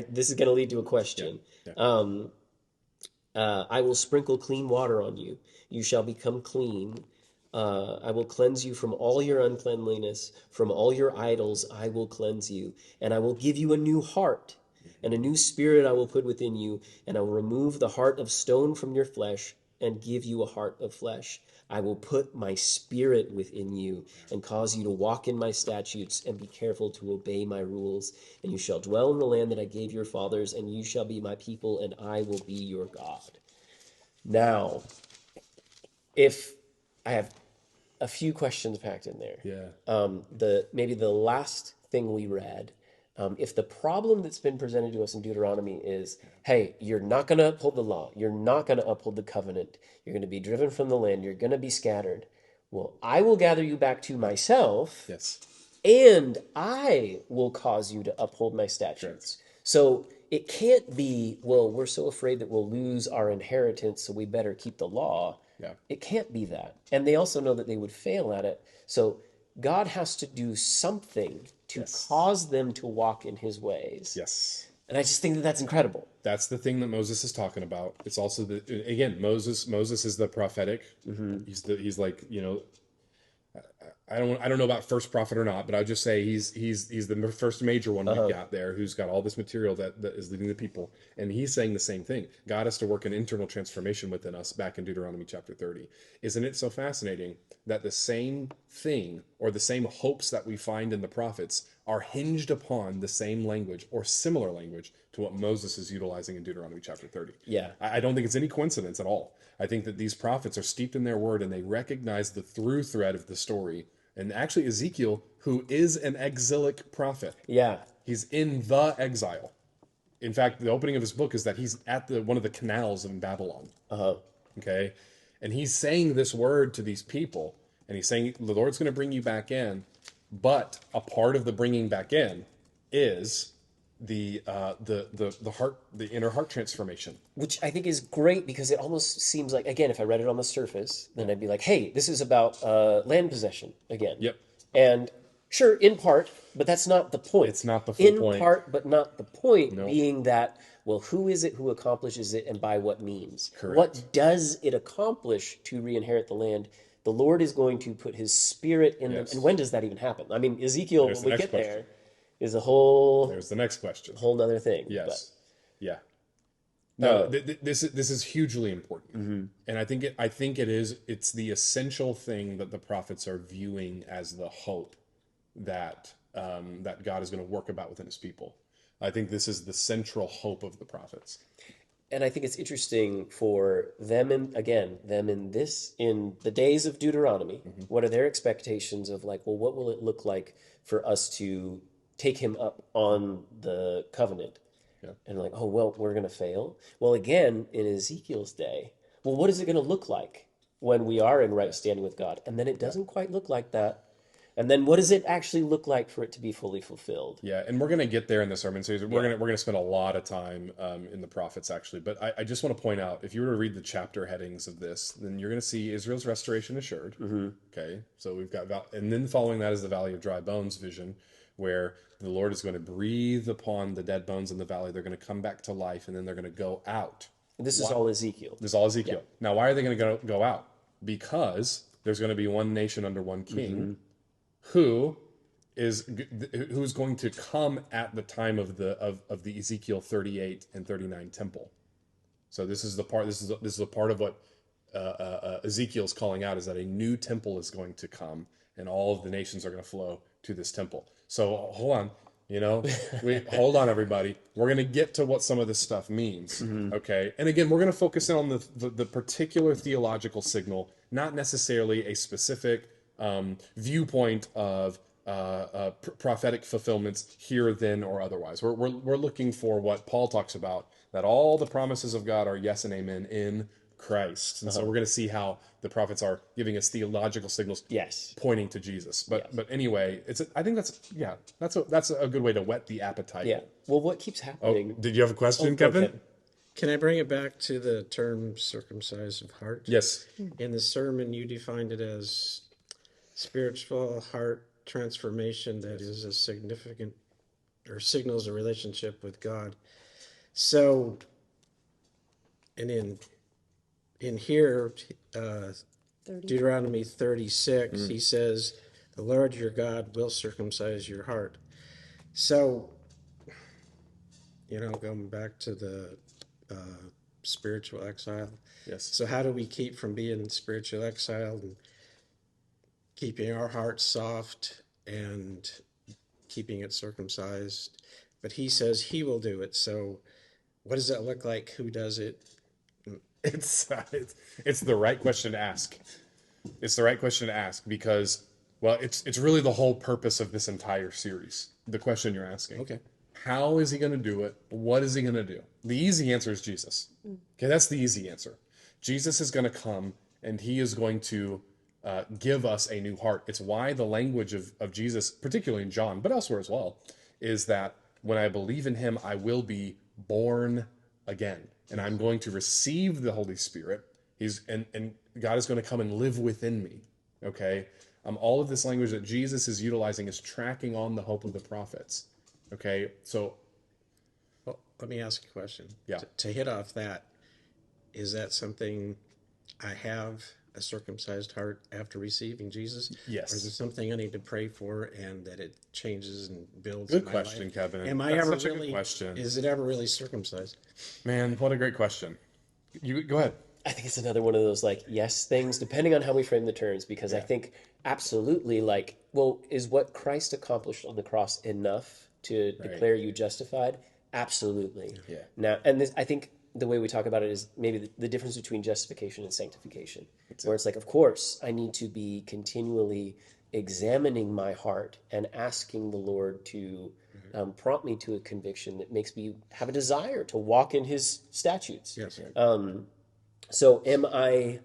this is going to lead to a question. I will sprinkle clean water on you. You shall become clean. I will cleanse you from all your uncleanliness. From all your idols I will cleanse you. And I will give you a new heart. And a new spirit I will put within you. And I will remove the heart of stone from your flesh and give you a heart of flesh. I will put my spirit within you and cause you to walk in my statutes and be careful to obey my rules. And you shall dwell in the land that I gave your fathers, and you shall be my people, and I will be your God. Now, if I have a few questions packed in there. Maybe the last thing we read, if the problem that's been presented to us in Deuteronomy is, hey, you're not going to uphold the law, you're not going to uphold the covenant, you're going to be driven from the land, you're going to be scattered. Well, I will gather you back to myself, and I will cause you to uphold my statutes. So it can't be, well, we're so afraid that we'll lose our inheritance, so we better keep the law. It can't be that. And they also know that they would fail at it. So God has to do something to cause them to walk in his ways. And I just think that that's incredible. That's the thing that Moses is talking about. It's also again, Moses is the prophetic. He's like, I don't know about first prophet or not, but I'll just say he's the first major one we've got there, who's got all this material that is leading the people, and he's saying the same thing. God has to work an internal transformation within us. Back in Deuteronomy chapter 30, isn't it so fascinating that the same thing or the same hopes that we find in the prophets are hinged upon the same language or similar language to what Moses is utilizing in Deuteronomy chapter 30? I don't think it's any coincidence at all. I think that these prophets are steeped in their word, and they recognize the through thread of the story. And actually, Ezekiel, who is an exilic prophet, he's in the exile. In fact, the opening of his book is that he's at one of the canals in Babylon. Okay, and he's saying this word to these people, and he's saying the Lord's going to bring you back in, but a part of the bringing back in is the inner heart transformation, which I think is great, because it almost seems like, again, if I read it on the surface, then I'd be like, hey, this is about land possession again. And sure, in part, but that's not the point. It's not the full point. In part, but not the point, being that, well, who is it who accomplishes it, and by what means? What does it accomplish to re-inherit the land? The Lord is going to put his spirit in them. And when does that even happen? I mean, Ezekiel, when we get there, is a whole... There's the next question. Whole nother thing. No, this is hugely important, and I think it's the essential thing that the prophets are viewing as the hope that that God is going to work about within his people. I think this is the central hope of the prophets. And I think it's interesting for them, in the days of Deuteronomy, what are their expectations of, like, well, what will it look like for us to take him up on the covenant? And like, oh, well, we're going to fail. Well, again, in Ezekiel's day, well, what is it going to look like when we are in right standing with God? And then it doesn't quite look like that. And then what does it actually look like for it to be fully fulfilled? And we're going to get there in the sermon series. We're going to spend a lot of time in the prophets, actually. But I just want to point out, if you were to read the chapter headings of this, then you're going to see Israel's restoration assured. Okay, so we've got, and then following that is the Valley of Dry Bones vision, where the Lord is going to breathe upon the dead bones in the valley. They're going to come back to life, and then they're going to go out. This is all Ezekiel. This is all Ezekiel. Now, why are they going to go out? Because there's going to be one nation under one king, who's going to come at the time of the Ezekiel 38 and 39 temple. So this is the part. This is a part of what Ezekiel's calling out, is that a new temple is going to come, and all of the nations are going to flow to this temple. So hold on, hold on, everybody. We're going to get to what some of this stuff means, okay? And again, we're going to focus in on the particular theological signal, not necessarily a specific viewpoint of prophetic fulfillments here, then, or otherwise. We're looking for what Paul talks about, that all the promises of God are yes and amen in Christ. And so we're going to see how the prophets are giving us theological signals Yes. pointing to Jesus. But anyway, I think that's a good way to whet the appetite. Yeah. Well, what keeps happening? Did you have a question, Go, Kevin? Can I bring it back to the term circumcised of heart? Yes. In the sermon, you defined it as spiritual heart transformation that is a significant or signals a relationship with God. So, and in here, 30. Deuteronomy 36, he says, the Lord your God will circumcise your heart. So, going back to the spiritual exile. Yes. So how do we keep from being spiritual exile and keeping our hearts soft and keeping it circumcised? But he says he will do it. So what does that look like? Who does it? It's the right question to ask. It's the right question to ask because, well, it's really the whole purpose of this entire series. The question you're asking. Okay. How is he going to do it? What is he going to do? The easy answer is Jesus. Okay, that's the easy answer. Jesus is going to come and he is going to give us a new heart. It's why the language of Jesus, particularly in John, but elsewhere as well, is that when I believe in him, I will be born again. And I'm going to receive the Holy Spirit. And God is going to come and live within me. Okay? All of this language that Jesus is utilizing is tracking on the hope of the prophets. Okay, so Well, let me ask a question. Yeah. To hit off that, is that something I have a circumcised heart after receiving Jesus? Yes. Or is it something I need to pray for and that it changes and builds? Good in my question, life? Kevin. Am I That's ever such a good really? question. Is it ever really circumcised? Man, what a great question. You go ahead. I think it's another one of those yes things, depending on how we frame the terms, because I think absolutely is what Christ accomplished on the cross enough to declare you justified? Absolutely. Yeah. Now, and I think the way we talk about it is maybe the difference between justification and sanctification, where it's of course, I need to be continually examining my heart and asking the Lord to prompt me to a conviction that makes me have a desire to walk in his statutes. Yes. So am I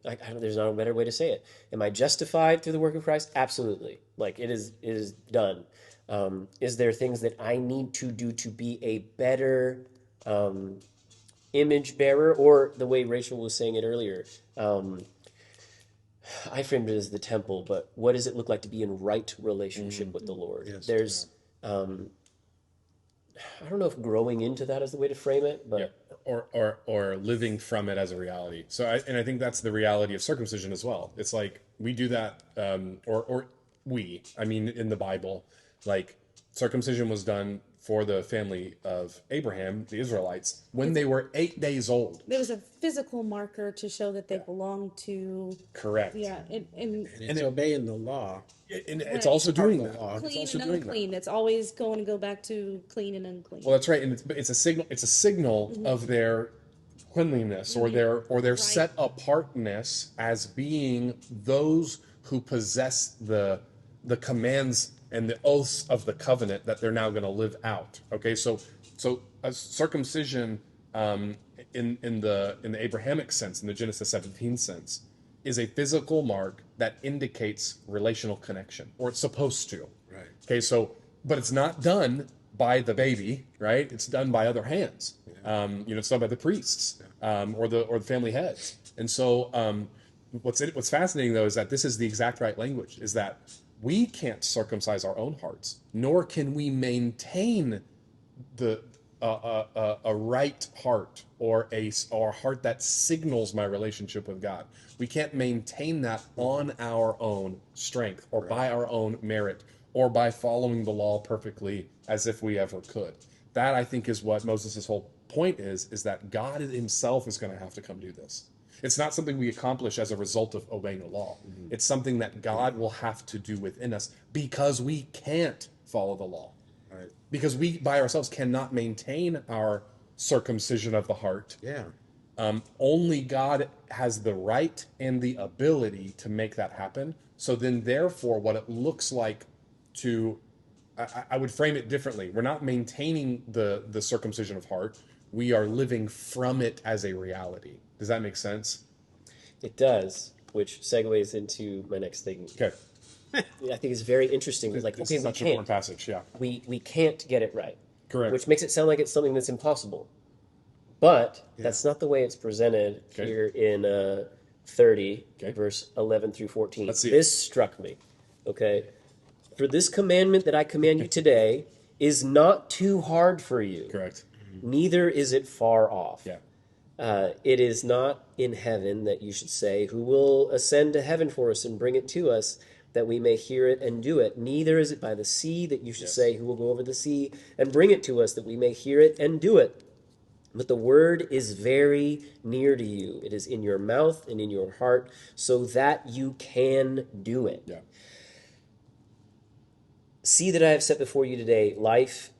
there's not a better way to say it. Am I justified through the work of Christ? Absolutely. It is done. Is there things that I need to do to be a better image bearer? Or the way Rachel was saying it earlier, I framed it as the temple, but what does it look like to be in right relationship with the Lord? Yes. There's, I don't know if growing into that is the way to frame it, but Or living from it as a reality. So I think that's the reality of circumcision as well. It's we do that, in the Bible, circumcision was done for the family of Abraham, the Israelites, when they were 8 days old. There was a physical marker to show that they belonged to. Correct. Yeah, And it's obeying the law. And it's also doing that. law. It's clean also and doing that. unclean. It's always going to go back to clean and unclean. Well, that's right, and it's a signal. It's a signal of their cleanliness or their set apartness as being those who possess the commands and the oaths of the covenant that they're now going to live out. Okay, so a circumcision in the Abrahamic sense, in the Genesis 17 sense, is a physical mark that indicates relational connection, or it's supposed to. Right. Okay, but it's not done by the baby, right? It's done by other hands. It's done by the priests or the family heads. And so, what's fascinating though is that this is the exact right language. Is that we can't circumcise our own hearts, nor can we maintain a right heart or a heart that signals my relationship with God. We can't maintain that on our own strength or by our own merit or by following the law perfectly as if we ever could. That, I think, is what Moses' whole point is that God himself is going to have to come do this. It's not something we accomplish as a result of obeying the law. Mm-hmm. It's something that God will have to do within us because we can't follow the law. Right. Because we, by ourselves, cannot maintain our circumcision of the heart. Yeah. Only God has the right and the ability to make that happen. So then, therefore, what it looks like I would frame it differently. We're not maintaining the circumcision of heart. we are living from it as a reality. Does that make sense? It does, which segues into my next thing. Okay. I think it's very interesting. Like, This okay, is we such an important can't. passage, yeah. We can't get it right. Correct. Which makes it sound like it's something that's impossible. But that's not the way it's presented here in 30, verse 11 through 14. Let's see. This struck me. Okay. For this commandment that I command you today is not too hard for you. Correct. Neither is it far off. Yeah. It is not in heaven that you should say, who will ascend to heaven for us and bring it to us, that we may hear it and do it. Neither is it by the sea that you should say, who will go over the sea and bring it to us, that we may hear it and do it. But the word is very near to you. It is in your mouth and in your heart, so that you can do it. Yeah. See that I have set before you today life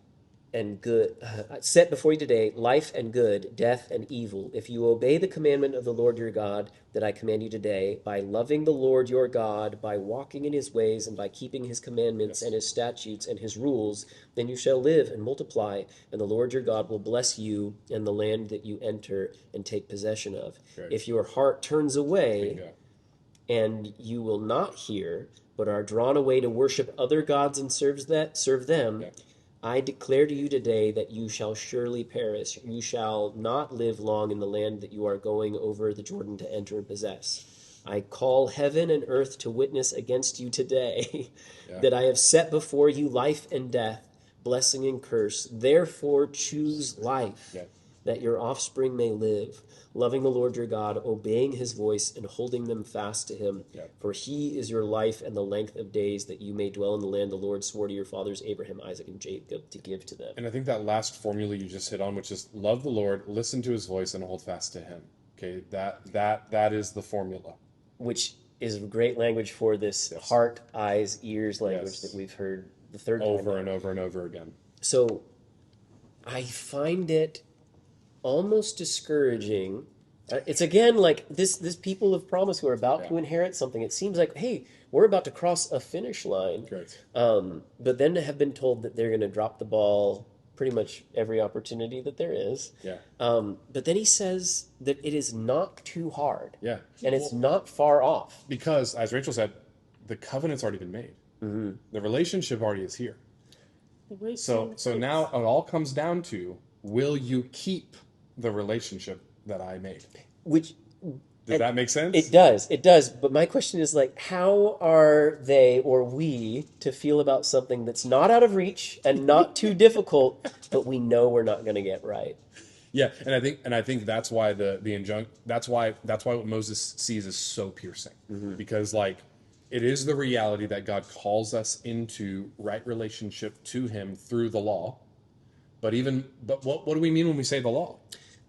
and good, set before you today life and good, death and evil. If you obey the commandment of the Lord your God that I command you today, by loving the Lord your God, by walking in his ways, and by keeping his commandments and his statutes and his rules, then you shall live and multiply, and the Lord your God will bless you and the land that you enter and take possession of. Right. If your heart turns away and you will not hear, but are drawn away to worship other gods and serve them, I declare to you today that you shall surely perish. You shall not live long in the land that you are going over the Jordan to enter and possess. I call heaven and earth to witness against you today that I have set before you life and death, blessing and curse. Therefore choose life, that your offspring may live, loving the Lord your God, obeying his voice, and holding them fast to him. For he is your life and the length of days, that you may dwell in the land the Lord swore to your fathers Abraham, Isaac, and Jacob to give to them. And I think that last formula you just hit on, which is love the Lord, listen to his voice, and hold fast to him. Okay, that is the formula. Which is great language for this heart, eyes, ears language that we've heard the third time over now. and over and over again. So I find it almost discouraging. It's again like this people of promise who are about to inherit something. It seems like, hey, we're about to cross a finish line. Correct. But then to have been told that they're going to drop the ball pretty much every opportunity that there is. But then he says that it is not too hard. And it's not far off. Because, as Rachel said, the covenant's already been made. The relationship already is here. So now it all comes down to, will you keep the relationship that I made? Which Does that make sense? It does. But my question is, like, how are they or we to feel about something that's not out of reach and not too difficult, but we know we're not going to get right? Yeah, and I think that's why that's why what Moses sees is so piercing. Because like it is the reality that God calls us into right relationship to him through the law. But what do we mean when we say the law?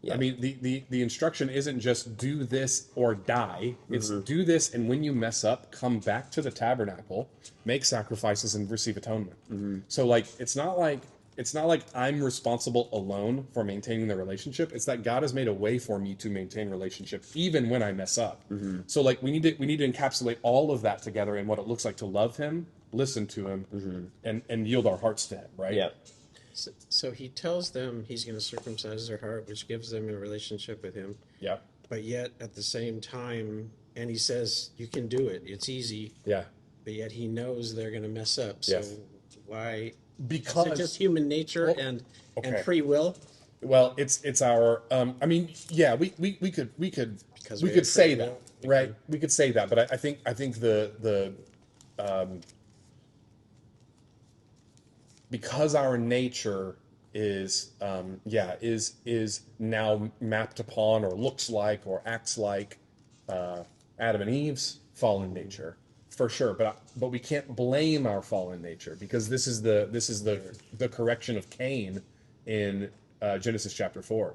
I mean, the instruction isn't just do this or die. It's do this, and when you mess up, come back to the tabernacle, make sacrifices, and receive atonement. So, like, it's not like I'm responsible alone for maintaining the relationship. It's that God has made a way for me to maintain relationship even when I mess up. So, like, we need to encapsulate all of that together in what it looks like to love him, listen to him, and yield our hearts to him. Right? Yeah. So he tells them he's going to circumcise their heart, which gives them a relationship with him. Yeah. But yet, at the same time, and he says, you can do it. It's easy. Yeah. But yet he knows they're going to mess up. So why? Because is it just human nature and free will? Well, it's our. I mean, yeah, we could say that, right? We could say that, but I think the because our nature is now mapped upon or looks like or acts like Adam and Eve's fallen nature, for sure. But we can't blame our fallen nature, because this is the correction of Cain in Genesis chapter 4.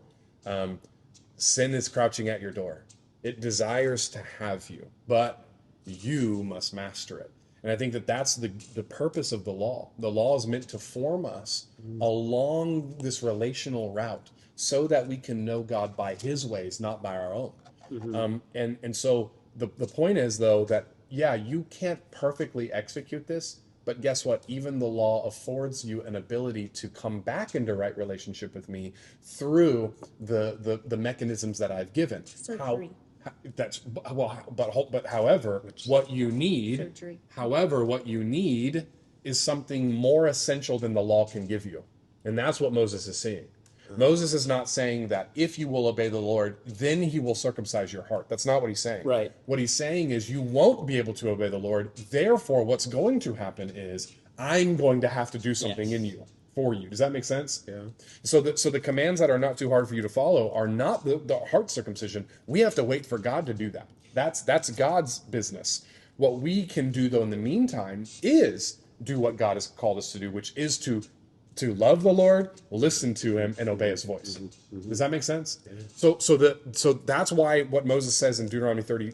Sin is crouching at your door. It desires to have you, but you must master it. And I think that's the purpose of the law. The law is meant to form us along this relational route so that we can know God by his ways, not by our own. And so the point is, though, that, yeah, you can't perfectly execute this, But guess what? Even the law affords you an ability to come back into right relationship with me through the mechanisms that I've given. Surgery. That's well, but however, what you need, Surgery. however, what you need is something more essential than the law can give you, and that's what Moses is saying. Moses is not saying that if you will obey the Lord, then he will circumcise your heart. That's not what he's saying. Right. What he's saying is you won't be able to obey the Lord. Therefore, what's going to happen is I'm going to have to do something in you, for you. Does that make sense? Yeah. So the commands that are not too hard for you to follow are not the heart circumcision. We have to wait for God to do that. That's God's business. What we can do, though, in the meantime, is do what God has called us to do, which is to love the Lord, listen to him, and obey his voice. Does that make sense? Yeah. So that's why what Moses says in Deuteronomy 30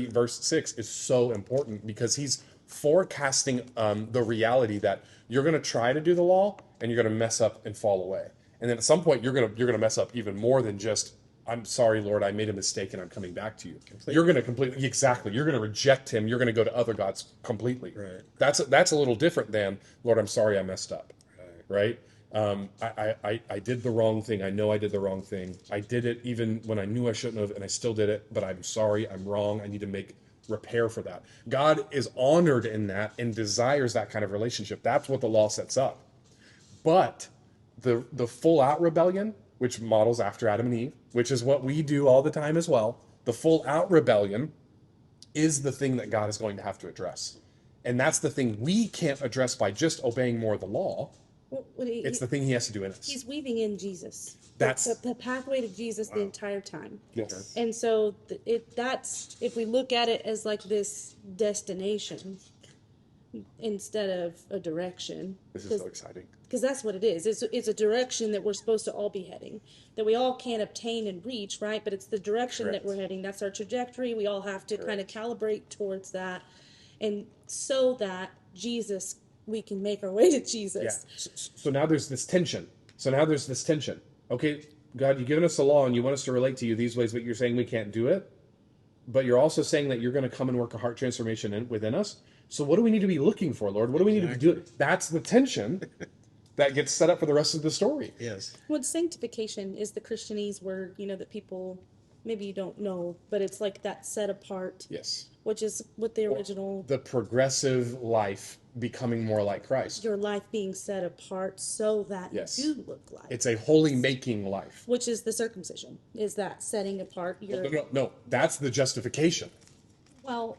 verse 6 is so important, because he's forecasting the reality that you're going to try to do the law and you're going to mess up and fall away. And then at some point you're going to mess up even more than just, I'm sorry, Lord, I made a mistake and I'm coming back to you. You're going to completely, exactly. You're going to reject him. You're going to go to other gods completely. Right. That's a little different than, Lord, I'm sorry I messed up. Right? I did the wrong thing. I know I did the wrong thing. I did it even when I knew I shouldn't have, and I still did it, but I'm sorry. I'm wrong. I need to make repair for that. God is honored in that and desires that kind of relationship. That's what the law sets up. But the full out rebellion, which models after Adam and Eve, which is what we do all the time as well, the full out rebellion is the thing that God is going to have to address. And that's the thing we can't address by just obeying more of the law. Well, It's the thing he has to do in us. He's weaving in Jesus. That's the pathway to Jesus the entire time. Yes. And so that's if we look at it as like this destination instead of a direction. This is so exciting. Because that's what it is. It's a direction that we're supposed to all be heading, that we all can't obtain and reach, right? But it's the direction Correct. that we're heading. That's our trajectory. We all have to kind of calibrate towards that, and so that we can make our way to Jesus. Yeah. So now there's this tension. Okay, God, you've given us the law and you want us to relate to you these ways, but you're saying we can't do it. But you're also saying that you're going to come and work a heart transformation within us. So what do we need to be looking for, Lord? What do we need to be doing? That's the tension that gets set up for the rest of the story. Yes. Well, sanctification is the Christianese word, that people maybe you don't know, but it's like that set apart. Yes. Which is what the original... The progressive life becoming more like Christ. Your life being set apart so that you look like... It's a holy making life. Which is the circumcision, is that setting apart your... No, that's the justification. Well,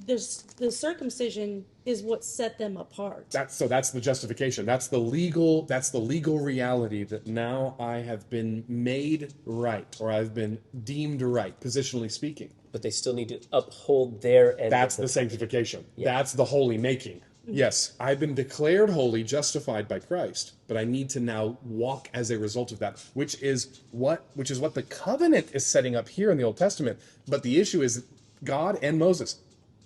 there's the circumcision is what set them apart. That's the justification. That's the legal reality that now I have been made right, or I've been deemed right, positionally speaking. But they still need to uphold their end. That's the sanctification. Yeah. That's the holy making. Mm-hmm. Yes, I've been declared holy, justified by Christ, but I need to now walk as a result of that, which is what the covenant is setting up here in the Old Testament. But the issue is God and Moses,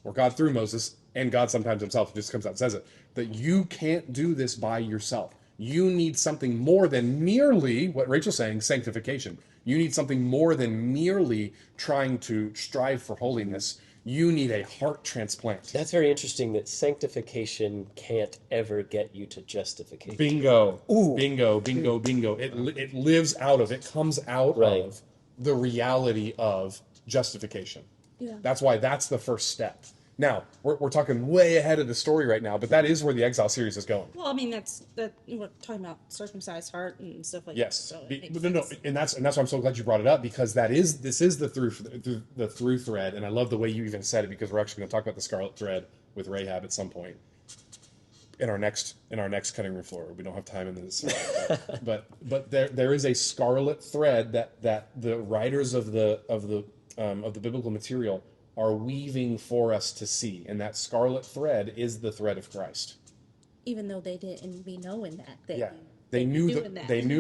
or God through Moses, and God sometimes himself just comes out and says it, that you can't do this by yourself. You need something more than merely, what Rachel's saying, sanctification. You need something more than merely trying to strive for holiness. You need a heart transplant. That's very interesting that sanctification can't ever get you to justification. Bingo. Ooh. Bingo. It lives out of, it comes out of the reality of justification. Yeah. That's why that's the first step. Now, we're talking way ahead of the story right now, but that is where the Exile series is going. Well, I mean, we're talking about circumcised heart and stuff like yes. that. Yes, no, and that's why I'm so glad you brought it up, because this is the through thread, and I love the way you even said it, because we're actually going to talk about the scarlet thread with Rahab at some point in our next cutting room floor. We don't have time in this, but there is a scarlet thread that the writers of the biblical material are weaving for us to see, and that scarlet thread is the thread of Christ. Even though they didn't be knowing that, they knew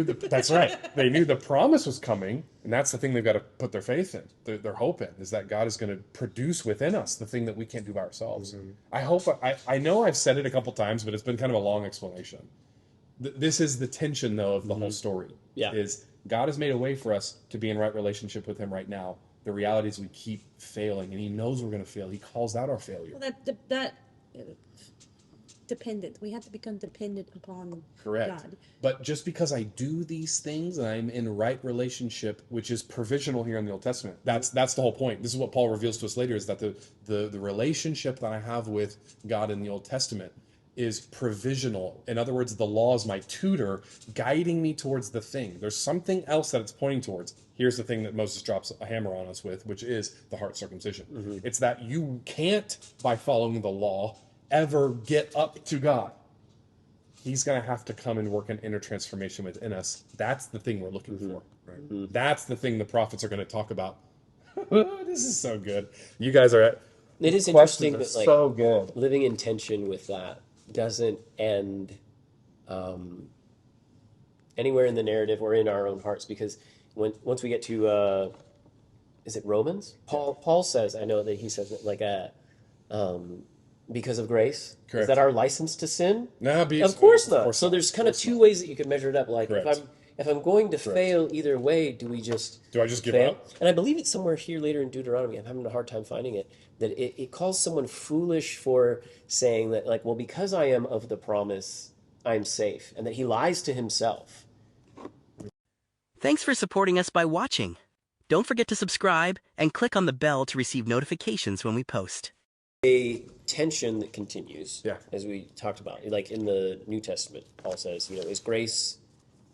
that's right. They knew the promise was coming, and that's the thing they've got to put their faith in. Their hope in is that God is going to produce within us the thing that we can't do by ourselves. Mm-hmm. I know I've said it a couple times, but it's been kind of a long explanation. This is the tension, though, of the whole story. Yeah, is God has made a way for us to be in right relationship with Him right now. The reality is we keep failing, and He knows we're going to fail. He calls out our failure. Well, that dependent. We have to become dependent upon Correct. God. But just because I do these things and I'm in right relationship, which is provisional here in the Old Testament, that's the whole point. This is what Paul reveals to us later, is that the relationship that I have with God in the Old Testament is provisional. In other words, the law is my tutor guiding me towards the thing. There's something else that it's pointing towards. Here's the thing that Moses drops a hammer on us with, which is the heart circumcision. It's that you can't, by following the law, ever get up to God. He's going to have to come and work an inner transformation within us. That's the thing we're looking for. Right? That's the thing the prophets are going to talk about. This is so good. You guys are at... It is interesting that like so good. living in tension with that doesn't end anywhere in the narrative or in our own hearts, because once we get to is it Romans? Paul says, I know that he says that, like because of grace. Correct. Is that our license to sin? No, of course not. So there's kind of two ways that you could measure it up. Like Correct. if I'm going to fail either way, do I just give fail? up? And I believe it's somewhere here later in Deuteronomy. I'm having a hard time finding it. That it calls someone foolish for saying that, like, well, because I am of the promise, I'm safe, and that he lies to himself. Thanks for supporting us by watching. Don't forget to subscribe and click on the bell to receive notifications when we post. A tension that continues, Yeah. as we talked about. Like in the New Testament, Paul says, is grace,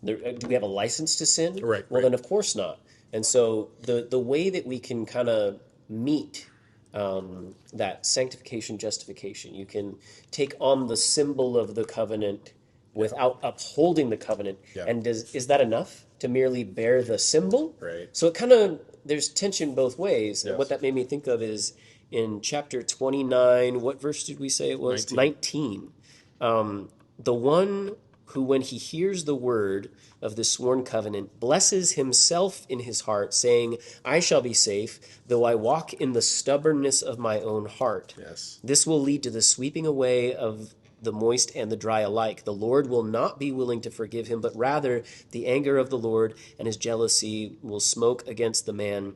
do we have a license to sin? Right. Well, then of course not. And so the way that we can kind of meet that sanctification, justification, you can take on the symbol of the covenant without upholding the covenant. Yeah. And is that enough to merely bear the symbol? Right. So it kind of, there's tension both ways. And Yes. what that made me think of is in chapter 29, what verse did we say it was? 19. The one who, when he hears the word of the sworn covenant, blesses himself in his heart, saying, I shall be safe, though I walk in the stubbornness of my own heart. Yes. This will lead to the sweeping away of the moist and the dry alike. The Lord will not be willing to forgive him, but rather the anger of the Lord and his jealousy will smoke against the man,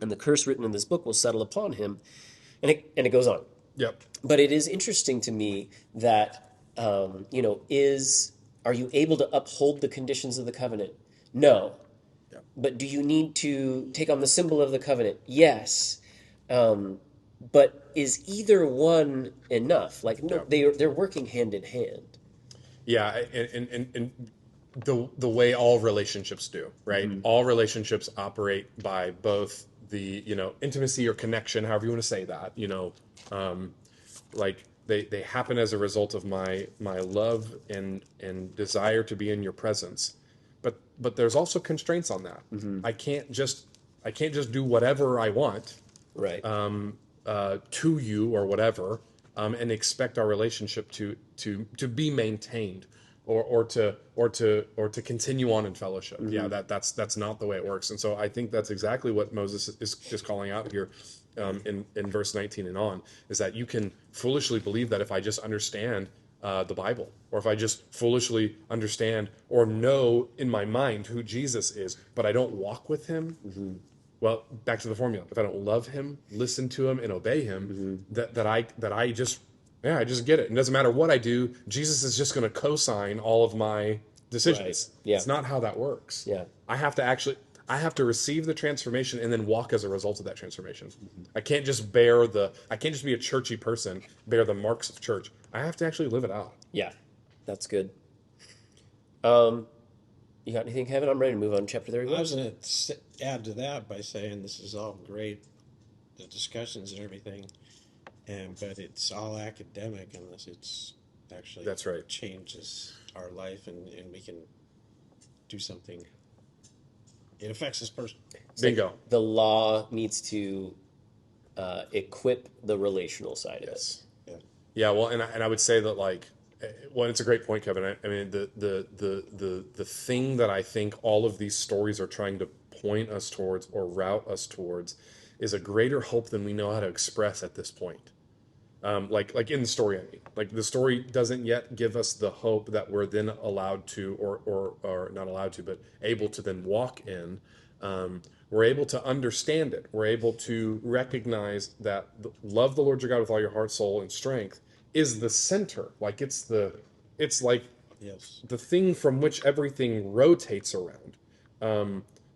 and the curse written in this book will settle upon him. And it goes on. Yep. But it is interesting to me that, are you able to uphold the conditions of the covenant? No. Yep. But do you need to take on the symbol of the covenant? Yes. But is either one enough? Like, no, they're working hand in hand. Yeah, and the way all relationships do, right? Mm-hmm. All relationships operate by both the, intimacy or connection, however you want to say that, like they happen as a result of my love and desire to be in your presence. But there's also constraints on that. Mm-hmm. I can't just do whatever I want. Right. To you or whatever, and expect our relationship to be maintained or to continue on in fellowship. Mm-hmm. Yeah, that's not the way it works. And so I think that's exactly what Moses is calling out here in verse 19 and on, is that you can foolishly believe that if I just understand the Bible, or if I just foolishly understand or know in my mind who Jesus is, but I don't walk with him. Mm-hmm. Well, back to the formula. If I don't love him, listen to him, and obey him, mm-hmm. I just get it. It doesn't matter what I do. Jesus is just going to co-sign all of my decisions. Right. Yeah. It's not how that works. Yeah. I have to receive the transformation and then walk as a result of that transformation. Mm-hmm. I can't just be a churchy person, bear the marks of church. I have to actually live it out. Yeah, that's good. You got anything, Kevin? I'm ready to move on to chapter 31. I was going to add to that by saying this is all great, the discussions and everything, but it's all academic unless it's actually that's right. changes our life and we can do something. It affects this person. Bingo. Like the law needs to equip the relational side of it. Yeah. Well, and I would say that it's a great point, Kevin. I mean, the thing that I think all of these stories are trying to point us towards or route us towards is a greater hope than we know how to express at this point. Like in the story, I mean, like the story doesn't yet give us the hope that we're then allowed to, or not allowed to, but able to then walk in. We're able to understand it. We're able to recognize that love the Lord your God with all your heart, soul, and strength, is the center. Like it's like Yes. the thing from which everything rotates around.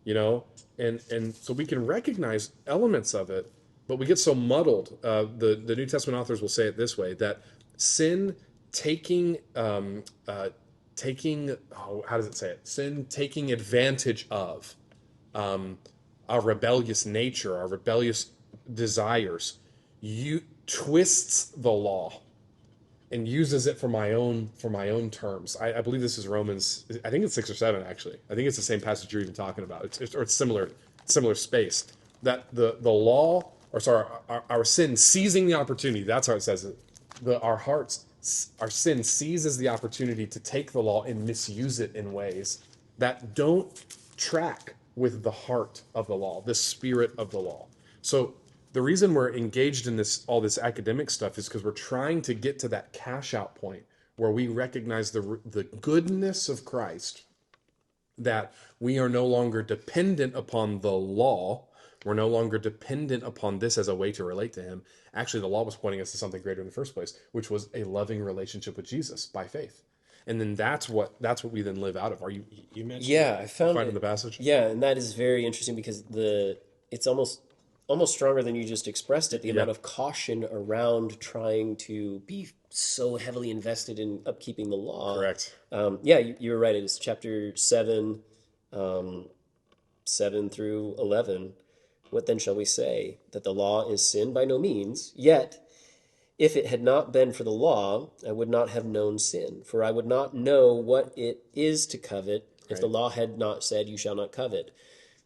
You know, and so we can recognize elements of it, but we get so muddled. The New Testament authors will say it this way, that sin taking how does it say it? Sin taking advantage of our rebellious nature, our rebellious desires, you twists the law and uses it for my own terms. I believe this is Romans. I think it's 6 or 7 actually. I think it's the same passage you're even talking about. It's similar space. That the law, or sorry, our sin seizing the opportunity. That's how it says it. Our sin seizes the opportunity to take the law and misuse it in ways that don't track with the heart of the law, the spirit of the law. So the reason we're engaged in all this academic stuff is because we're trying to get to that cash out point where we recognize the goodness of Christ, that we are no longer dependent upon the law. We're no longer dependent upon this as a way to relate to him. Actually, the law was pointing us to something greater in the first place, which was a loving relationship with Jesus by faith. And then that's what we then live out of. Are you mentioned? Yeah, I found finding the passage? Yeah, and that is very interesting because it's almost stronger than you just expressed it. The amount of caution around trying to be so heavily invested in upkeeping the law. Correct. Yeah, you were right. It is chapter 7, 7 through 11. What then shall we say? That the law is sin? By no means. Yet, if it had not been for the law, I would not have known sin. For I would not know what it is to covet if the law had not said, you shall not covet.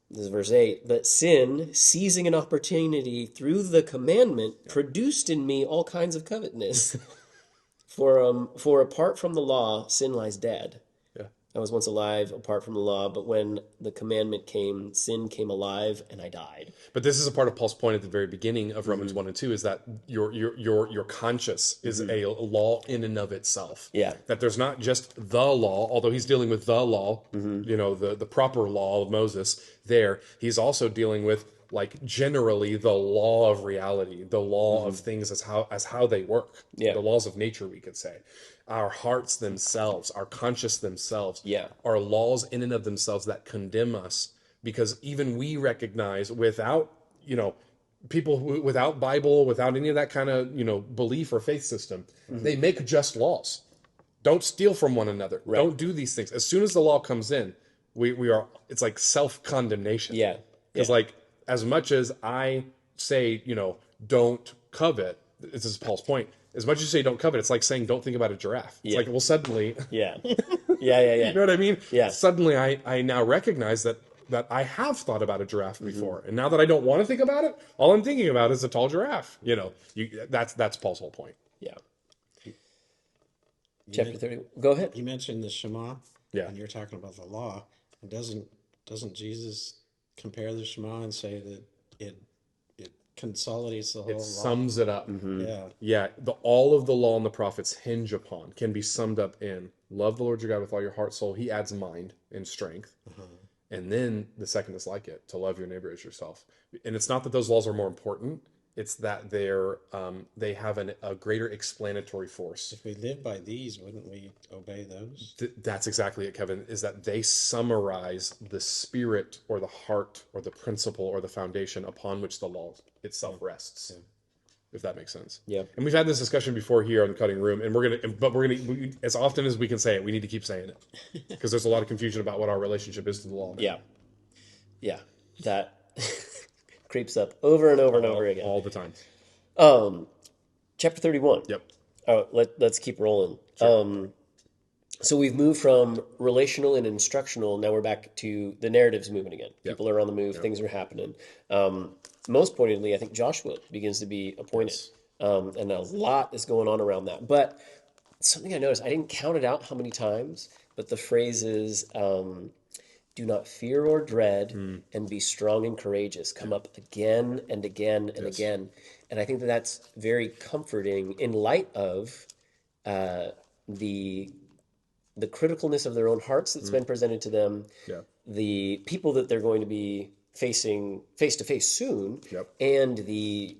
This is verse 8. But sin, seizing an opportunity through the commandment, produced in me all kinds of covetousness. For apart from the law, sin lies dead. Yeah. I was once alive apart from the law, but when the commandment came, sin came alive, and I died. But this is a part of Paul's point at the very beginning of Romans 1 and 2, is that your conscience is a law in and of itself. Yeah. That there's not just the law, although he's dealing with the law, you know, the proper law of Moses there. He's also dealing with, like, generally the law of reality, the law of things as how they work. Yeah. The laws of nature, we could say. Our hearts themselves, our conscience themselves, are laws in and of themselves that condemn us, because even we recognize, without, you know, people without Bible, without any of that kind of, you know, belief or faith system, they make just laws. Don't steal from one another. Right. Don't do these things. As soon as the law comes in, we are, it's like self-condemnation. Yeah. Because like, as much as I say, you know, don't covet, this is Paul's point. As much as you say don't covet, it's like saying don't think about a giraffe. It's like, well, suddenly, Yeah. you know what I mean? Yeah. Suddenly I now recognize that I have thought about a giraffe before. And now that I don't want to think about it, all I'm thinking about is a tall giraffe. You know, that's Paul's whole point. Yeah. Chapter 30. Go ahead. You mentioned the Shema. Yeah. And you're talking about the law. And doesn't Jesus compare the Shema and say that it consolidates the whole law? Sums it up. Yeah. Yeah, all of the law and the prophets hinge upon, can be summed up in love the Lord your God with all your heart, soul. He adds mind and strength. And then the second is like it, to love your neighbor as yourself. And it's not that those laws are more important. It's that they have a greater explanatory force. If we live by these, wouldn't we obey those? That's exactly it, Kevin, is that they summarize the spirit or the heart or the principle or the foundation upon which the law itself rests. If that makes sense. Yeah. And we've had this discussion before here on the cutting room, and we're gonna as often as we can say it, we need to keep saying it, because there's a lot of confusion about what our relationship is to the law. Yeah. Yeah. That creeps up over and over and over again. All the time. Chapter 31. Yep. All right, let's keep rolling. So we've moved from relational and instructional. Now we're back to the narratives moving again. Yep. People are on the move. Things are happening. Most pointedly, I think Joshua begins to be appointed. And a lot is going on around that. But something I noticed, I didn't count it out how many times, but the phrases, do not fear or dread, and be strong and courageous, come up again and again and again. And I think that that's very comforting in light of the criticalness of their own hearts that's been presented to them, the people that they're going to be facing face to face soon, Yep. and the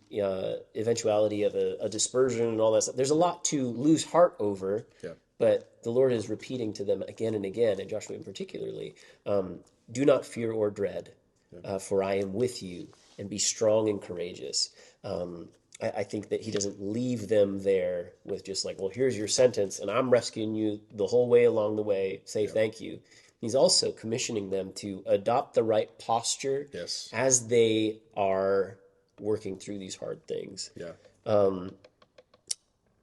eventuality of a dispersion and all that stuff. There's a lot to lose heart over, Yep. but the Lord is repeating to them again and again, and Joshua in particularly, do not fear or dread, for I am with you, and be strong and courageous. I think that he doesn't leave them there with just like, well, here's your sentence, and I'm rescuing you the whole way along the way. Say thank you. He's also commissioning them to adopt the right posture Yes. as they are working through these hard things. Yeah.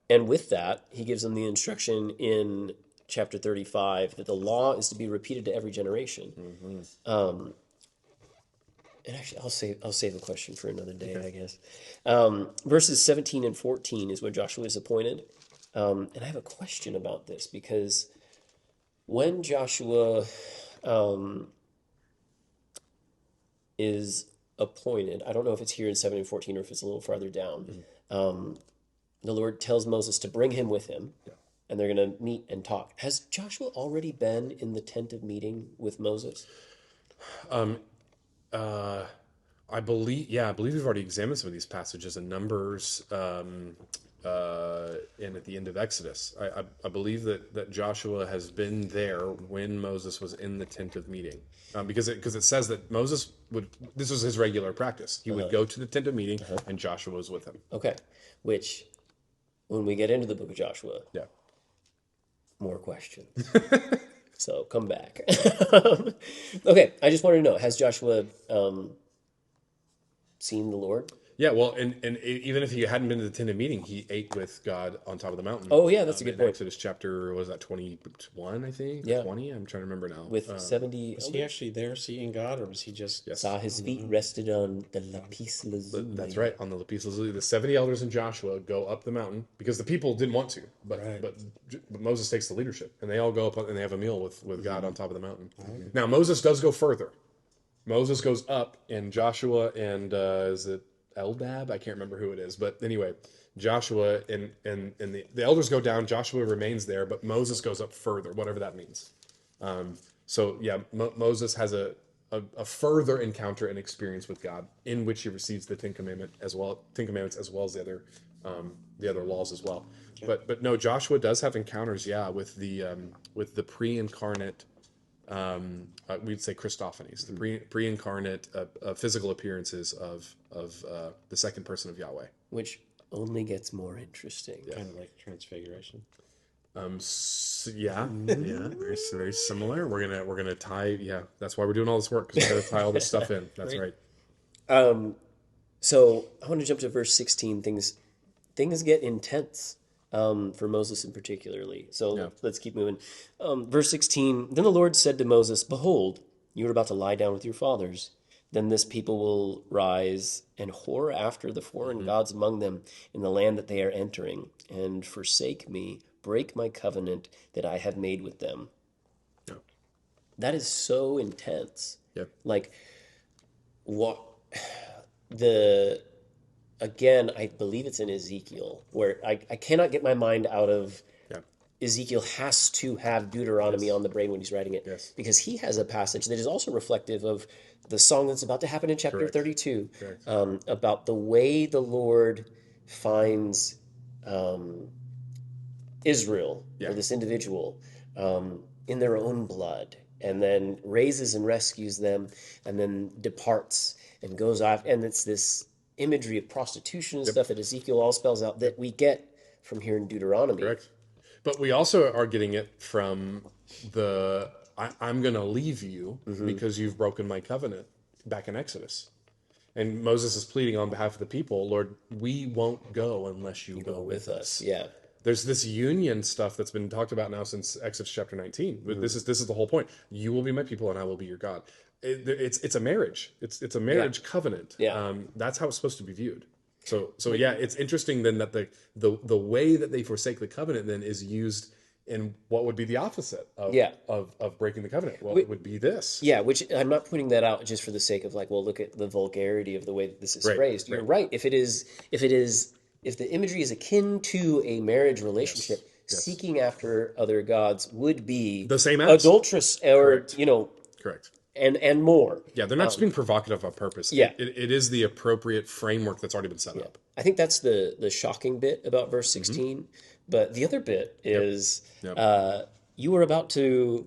And with that, he gives them the instruction in chapter 35 that the law is to be repeated to every generation. And actually, I'll save a question for another day, I guess. Verses 17 and 14 is when Joshua is appointed. And I have a question about this, because when Joshua is appointed, I don't know if it's here in 7 and 14 or if it's a little farther down, the Lord tells Moses to bring him with him, and they're going to meet and talk. Has Joshua already been in the tent of meeting with Moses? I believe we've already examined some of these passages in Numbers, and at the end of Exodus. I believe that Joshua has been there when Moses was in the tent of meeting, because it says that Moses this was his regular practice. He would go to the tent of meeting, and Joshua was with him. Okay, which, when we get into the book of Joshua, more questions. So come back. Okay, I just wanted to know, has Joshua seen the Lord? Yeah, well, and even if he hadn't been to the tent of meeting, he ate with God on top of the mountain. Oh, yeah, that's a good point. Exodus chapter, was that 21, I think? Yeah. 20? I'm trying to remember now. With 70 Was he actually there seeing God, or was he just... saw his feet rested on the lapis lazuli. That's right, on the lapis lazuli. The 70 elders and Joshua go up the mountain, because the people didn't want to, but Moses takes the leadership, and they all go up and they have a meal with God on top of the mountain. Now, Moses does go further. Moses goes up, and Joshua and, is it Eldab? I can't remember who it is, but anyway, Joshua and the elders go down. Joshua remains there, but Moses goes up further, whatever that means. Moses has a further encounter and experience with God, in which he receives the Ten Commandments as well as the other laws as well. But no, Joshua does have encounters, with the pre-incarnate. We'd say Christophanies, the pre-incarnate physical appearances of the second person of Yahweh, which only gets more interesting. Kind of like Transfiguration. Very, very similar. We're gonna tie. Yeah, that's why we're doing all this work, because we're gonna tie all this stuff in. That's right. So I want to jump to verse 16. Things get intense. For Moses in particularly. So let's keep moving. Verse 16, then the Lord said to Moses, behold, you are about to lie down with your fathers. Then this people will rise and whore after the foreign gods among them in the land that they are entering, and forsake me, break my covenant that I have made with them. Yep. That is so intense. Yep. Like, what again, I believe it's in Ezekiel, where I cannot get my mind out of Ezekiel has to have Deuteronomy on the brain when he's writing it. Yes. Because he has a passage that is also reflective of the song that's about to happen in chapter 32, about the way the Lord finds Israel, or this individual, in their own blood, and then raises and rescues them, and then departs and goes off. And it's this imagery of prostitution and stuff that Ezekiel all spells out that we get from here in Deuteronomy. Correct. But we also are getting it from I'm going to leave you because you've broken my covenant back in Exodus. And Moses is pleading on behalf of the people, Lord, we won't go unless you go with us. Yeah. There's this union stuff that's been talked about now since Exodus chapter 19. This is the whole point. You will be my people and I will be your God. It's a marriage. It's a marriage covenant. Yeah. That's how it's supposed to be viewed. So it's interesting then that the way that they forsake the covenant then is used in what would be the opposite of breaking the covenant. Well, it would be this. Yeah, which I'm not putting that out just for the sake of like, well, look at the vulgarity of the way that this is phrased. You're right. If the imagery is akin to a marriage relationship, seeking after other gods would be the same as adulterous, or Correct. and more. Yeah, they're not just being provocative on purpose. Yeah. It is the appropriate framework that's already been set up. I think that's the shocking bit about verse 16. But the other bit is you were about to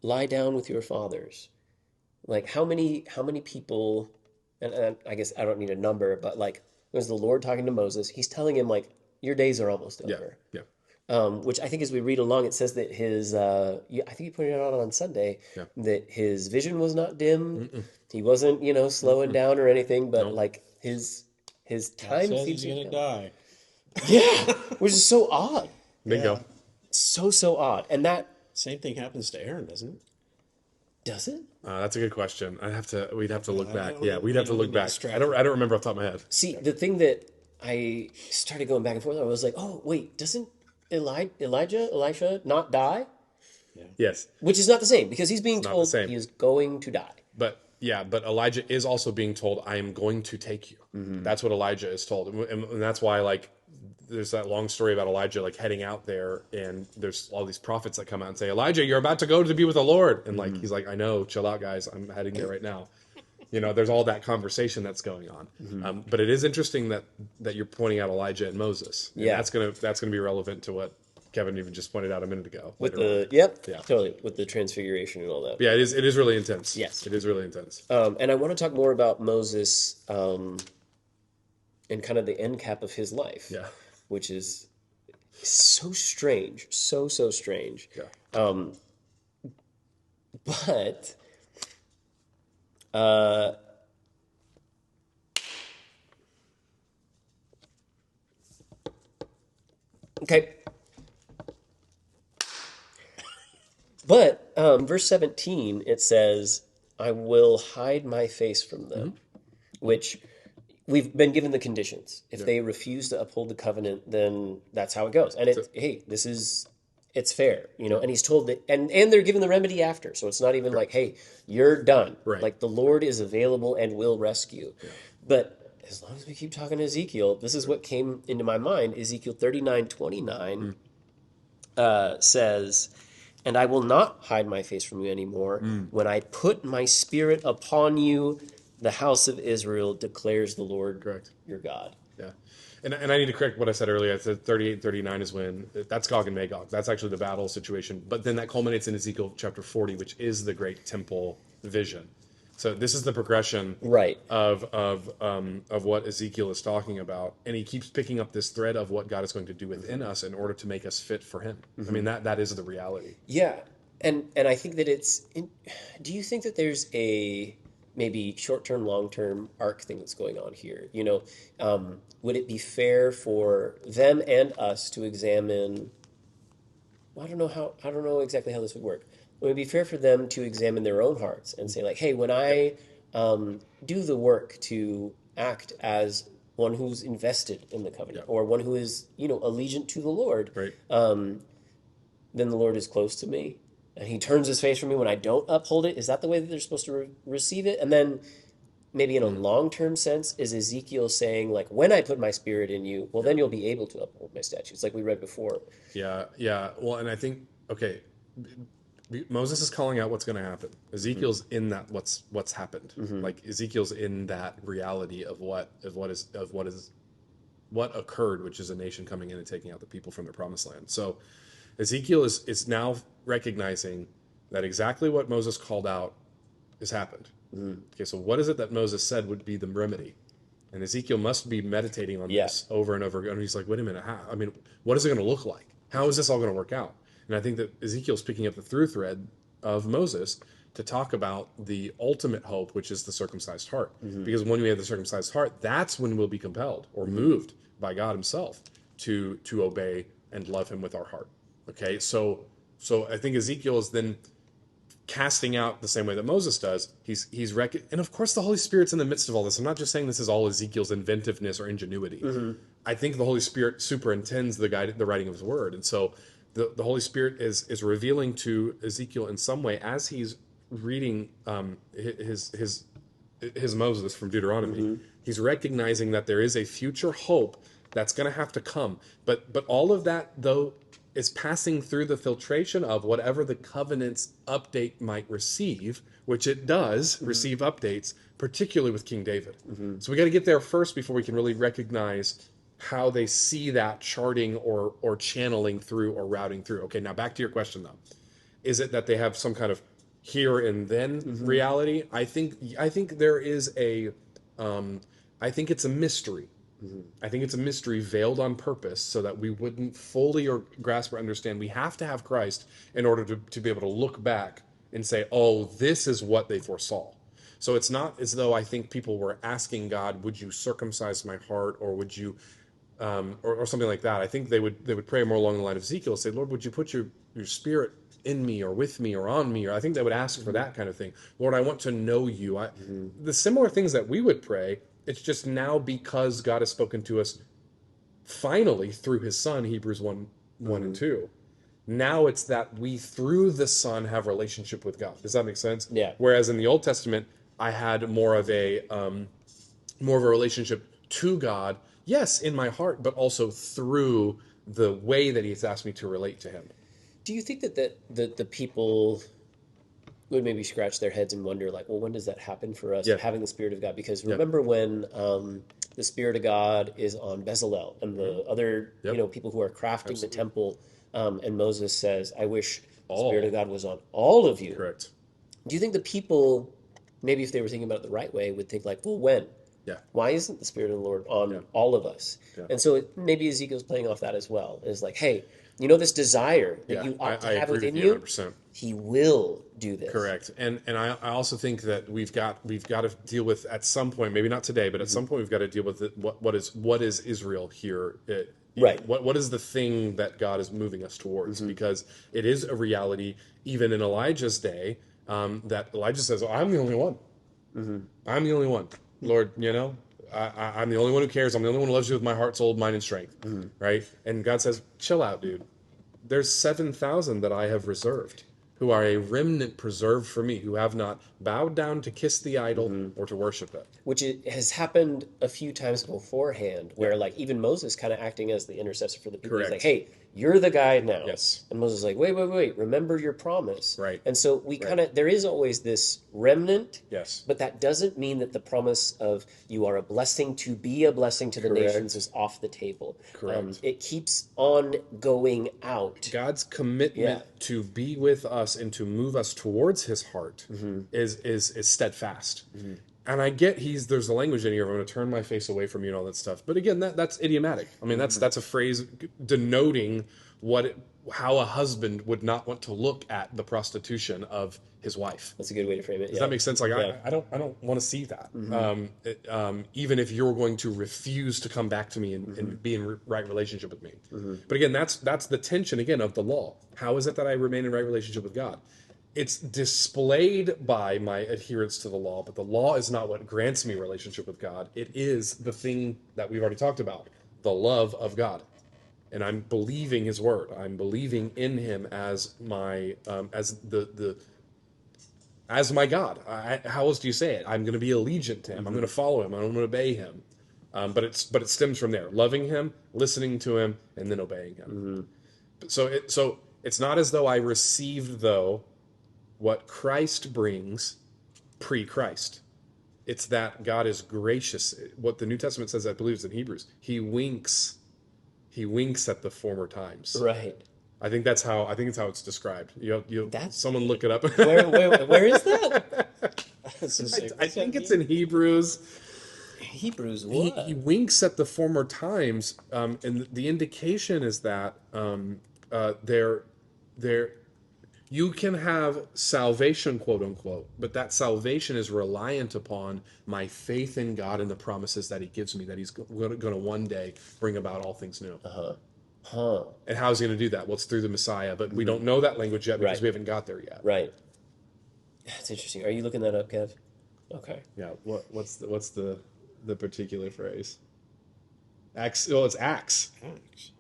lie down with your fathers. Like how many people, and I guess I don't need a number, but like there's the Lord talking to Moses. He's telling him like your days are almost over. Yeah. Which I think as we read along, it says that his, I think you pointed it out on Sunday, that his vision was not dim. He wasn't, slowing down or anything, but like his time Says seems he's to gonna die. Yeah, which is so odd. Bingo. So odd. And that, Same thing happens to Aaron, doesn't it? does it? That's a good question. We'd have to look I back. don't Yeah, know. we'd have to You know, look we get back. distracted. I don't remember off the top of my head. See, the thing that I started going back and forth, I was like, oh, wait, doesn't Elisha not die? Yes. Which is not the same, because he's being not the told same. he is going to die. But Elijah is also being told, I am going to take you. That's what Elijah is told. And that's why, like, there's that long story about Elijah, like, heading out there, and there's all these prophets that come out and say, Elijah, you're about to go to be with the Lord. And, like, he's like, I know, chill out, guys. I'm heading there right now. There's all that conversation that's going on. But it is interesting that you're pointing out Elijah and Moses. And Yeah. that's gonna be relevant to what Kevin even just pointed out a minute ago. With later on. yeah, Yeah. totally, with the transfiguration and all that. Yeah, it is really intense. Yes. It is really intense. And I want to talk more about Moses and kind of the end cap of his life. Yeah. Which is so strange. So strange. Yeah. But okay. But verse 17, it says, I will hide my face from them, which we've been given the conditions. If they refuse to uphold the covenant, then that's how it goes. And it's fair, and he's told that, and they're given the remedy after. So it's not even like, hey, you're done. Right. Like the Lord is available and will rescue. Yeah. But as long as we keep talking to Ezekiel, this is what came into my mind. Ezekiel 39:29 says, and I will not hide my face from you anymore. When I put my spirit upon you, the house of Israel declares the Lord, Correct. your God. Yeah. And I need to correct what I said earlier. I said 38 and 39 is when, that's Gog and Magog. That's actually the battle situation. But then that culminates in Ezekiel chapter 40, which is the great temple vision. So this is the progression Right. of what Ezekiel is talking about. And he keeps picking up this thread of what God is going to do within us in order to make us fit for him. I mean, that is the reality. Yeah. And I think that do you think that there's a maybe short-term, long-term arc thing that's going on here? Would it be fair for them and us to examine, I don't know exactly how this would work. Would it be fair for them to examine their own hearts and say, like, hey, when I do the work to act as one who's invested in the covenant, or one who is, allegiant to the Lord, Right. Then the Lord is close to me, and he turns his face from me when I don't uphold it? Is that the way that they're supposed to receive it? And then maybe in a long-term sense, is Ezekiel saying, like, when I put my spirit in you, well, then you'll be able to uphold my statutes, like we read before. Yeah. Well, and I think, okay, Moses is calling out what's going to happen. Ezekiel's in that what's happened. Like Ezekiel's in that reality of what occurred, which is a nation coming in and taking out the people from their promised land. So Ezekiel is now recognizing that exactly what Moses called out has happened. Okay, so what is it that Moses said would be the remedy? And Ezekiel must be meditating on this over and over again. And he's like, wait a minute, what is it going to look like? How is this all going to work out? And I think that Ezekiel's picking up the through thread of Moses to talk about the ultimate hope, which is the circumcised heart. Because when we have the circumcised heart, that's when we'll be compelled or moved by God himself to obey and love him with our heart. Okay, so I think Ezekiel is then casting out the same way that Moses does. And of course the Holy Spirit's in the midst of all this. I'm not just saying this is all Ezekiel's inventiveness or ingenuity. I think the Holy Spirit superintends the writing of his word. And so the Holy Spirit is revealing to Ezekiel in some way as he's reading his Moses from Deuteronomy. He's recognizing that there is a future hope that's going to have to come. But all of that, though, is passing through the filtration of whatever the covenant's update might receive, which it does receive updates, particularly with King David. So we got to get there first before we can really recognize how they see that charting or channeling through or routing through. Okay, now back to your question though. Is it that they have some kind of here and then reality? I think there is I think it's a mystery. I think it's a mystery veiled on purpose so that we wouldn't fully or grasp or understand. We have to have Christ in order to be able to look back and say, oh, this is what they foresaw. So it's not as though I think people were asking God, would you circumcise my heart, or would you, or something like that. I think they would pray more along the line of Ezekiel, say, Lord, would you put your spirit in me or with me or on me? Or I think they would ask for that kind of thing. Lord, I want to know you. The similar things that we would pray, it's just now because God has spoken to us finally through his son, Hebrews 1 and 2. Now it's that we, through the Son, have a relationship with God. Does that make sense? Yeah. Whereas in the Old Testament, I had more of a relationship to God, yes, in my heart, but also through the way that he's asked me to relate to him. Do you think that the people would maybe scratch their heads and wonder, like, well, when does that happen for us, having the Spirit of God? Because remember when the Spirit of God is on Bezalel and the other people who are crafting the temple, and Moses says, I wish the Spirit of God was on all of you. Correct. Do you think the people, maybe if they were thinking about it the right way, would think like, well, when? Yeah. Why isn't the Spirit of the Lord on all of us? Yeah. And so maybe Ezekiel's playing off that as well. It's like, hey, you know this desire that you ought to have within you? 100%. He will do this. Correct. And I also think that we've got to deal with at some point, maybe not today, but at some point we've got to deal with what is Israel here. Right. What is the thing that God is moving us towards? Because it is a reality, even in Elijah's day, that Elijah says, oh, I'm the only one. I'm the only one. Lord, I'm the only one who cares. I'm the only one who loves you with my heart, soul, mind, and strength. Right? And God says, chill out, dude. There's 7,000 that I have reserved, who are a remnant preserved for me, who have not bowed down to kiss the idol or to worship it. Which has happened a few times beforehand, where like even Moses kind of acting as the intercessor for the people. He's like, hey, you're the guy now. Yes. And Moses is like, wait, remember your promise. Right. And so we kind of, there is always this remnant. Yes. But that doesn't mean that the promise of you are a blessing to be a blessing to the nations is off the table. Correct. It keeps on going out. God's commitment to be with us and to move us towards his heart is steadfast. And I get there's a language in here, I'm going to turn my face away from you and all that stuff. But again, that's idiomatic. I mean, that's a phrase denoting how a husband would not want to look at the prostitution of his wife. That's a good way to frame it. Does that make sense? Like, I don't want to see that. Even if you're going to refuse to come back to me and be in right relationship with me. But again, that's the tension again of the law. How is it that I remain in right relationship with God? It's displayed by my adherence to the law, but the law is not what grants me relationship with God. It is the thing that we've already talked about, the love of God. And I'm believing his word. I'm believing in him as my as my God. How else do you say it? I'm going to be allegiant to him. I'm going to follow him. I'm going to obey him. But it stems from there: loving him, listening to him, and then obeying him. So it's not as though I received what Christ brings pre-Christ. It's that God is gracious. What the New Testament says, I believe, is in Hebrews. He winks at the former times. Right. I think it's how it's described. Someone look it up. Where is that? I think it's in Hebrews. Hebrews what? He winks at the former times, and the indication is that you can have salvation, quote unquote, but that salvation is reliant upon my faith in God and the promises that he gives me, that he's going to one day bring about all things new. And how is he going to do that? Well, it's through the Messiah, but we don't know that language yet because we haven't got there yet. Right. That's interesting. Are you looking that up, Kev? Okay. Yeah. What's the particular phrase? Acts. Oh, it's Acts. Acts.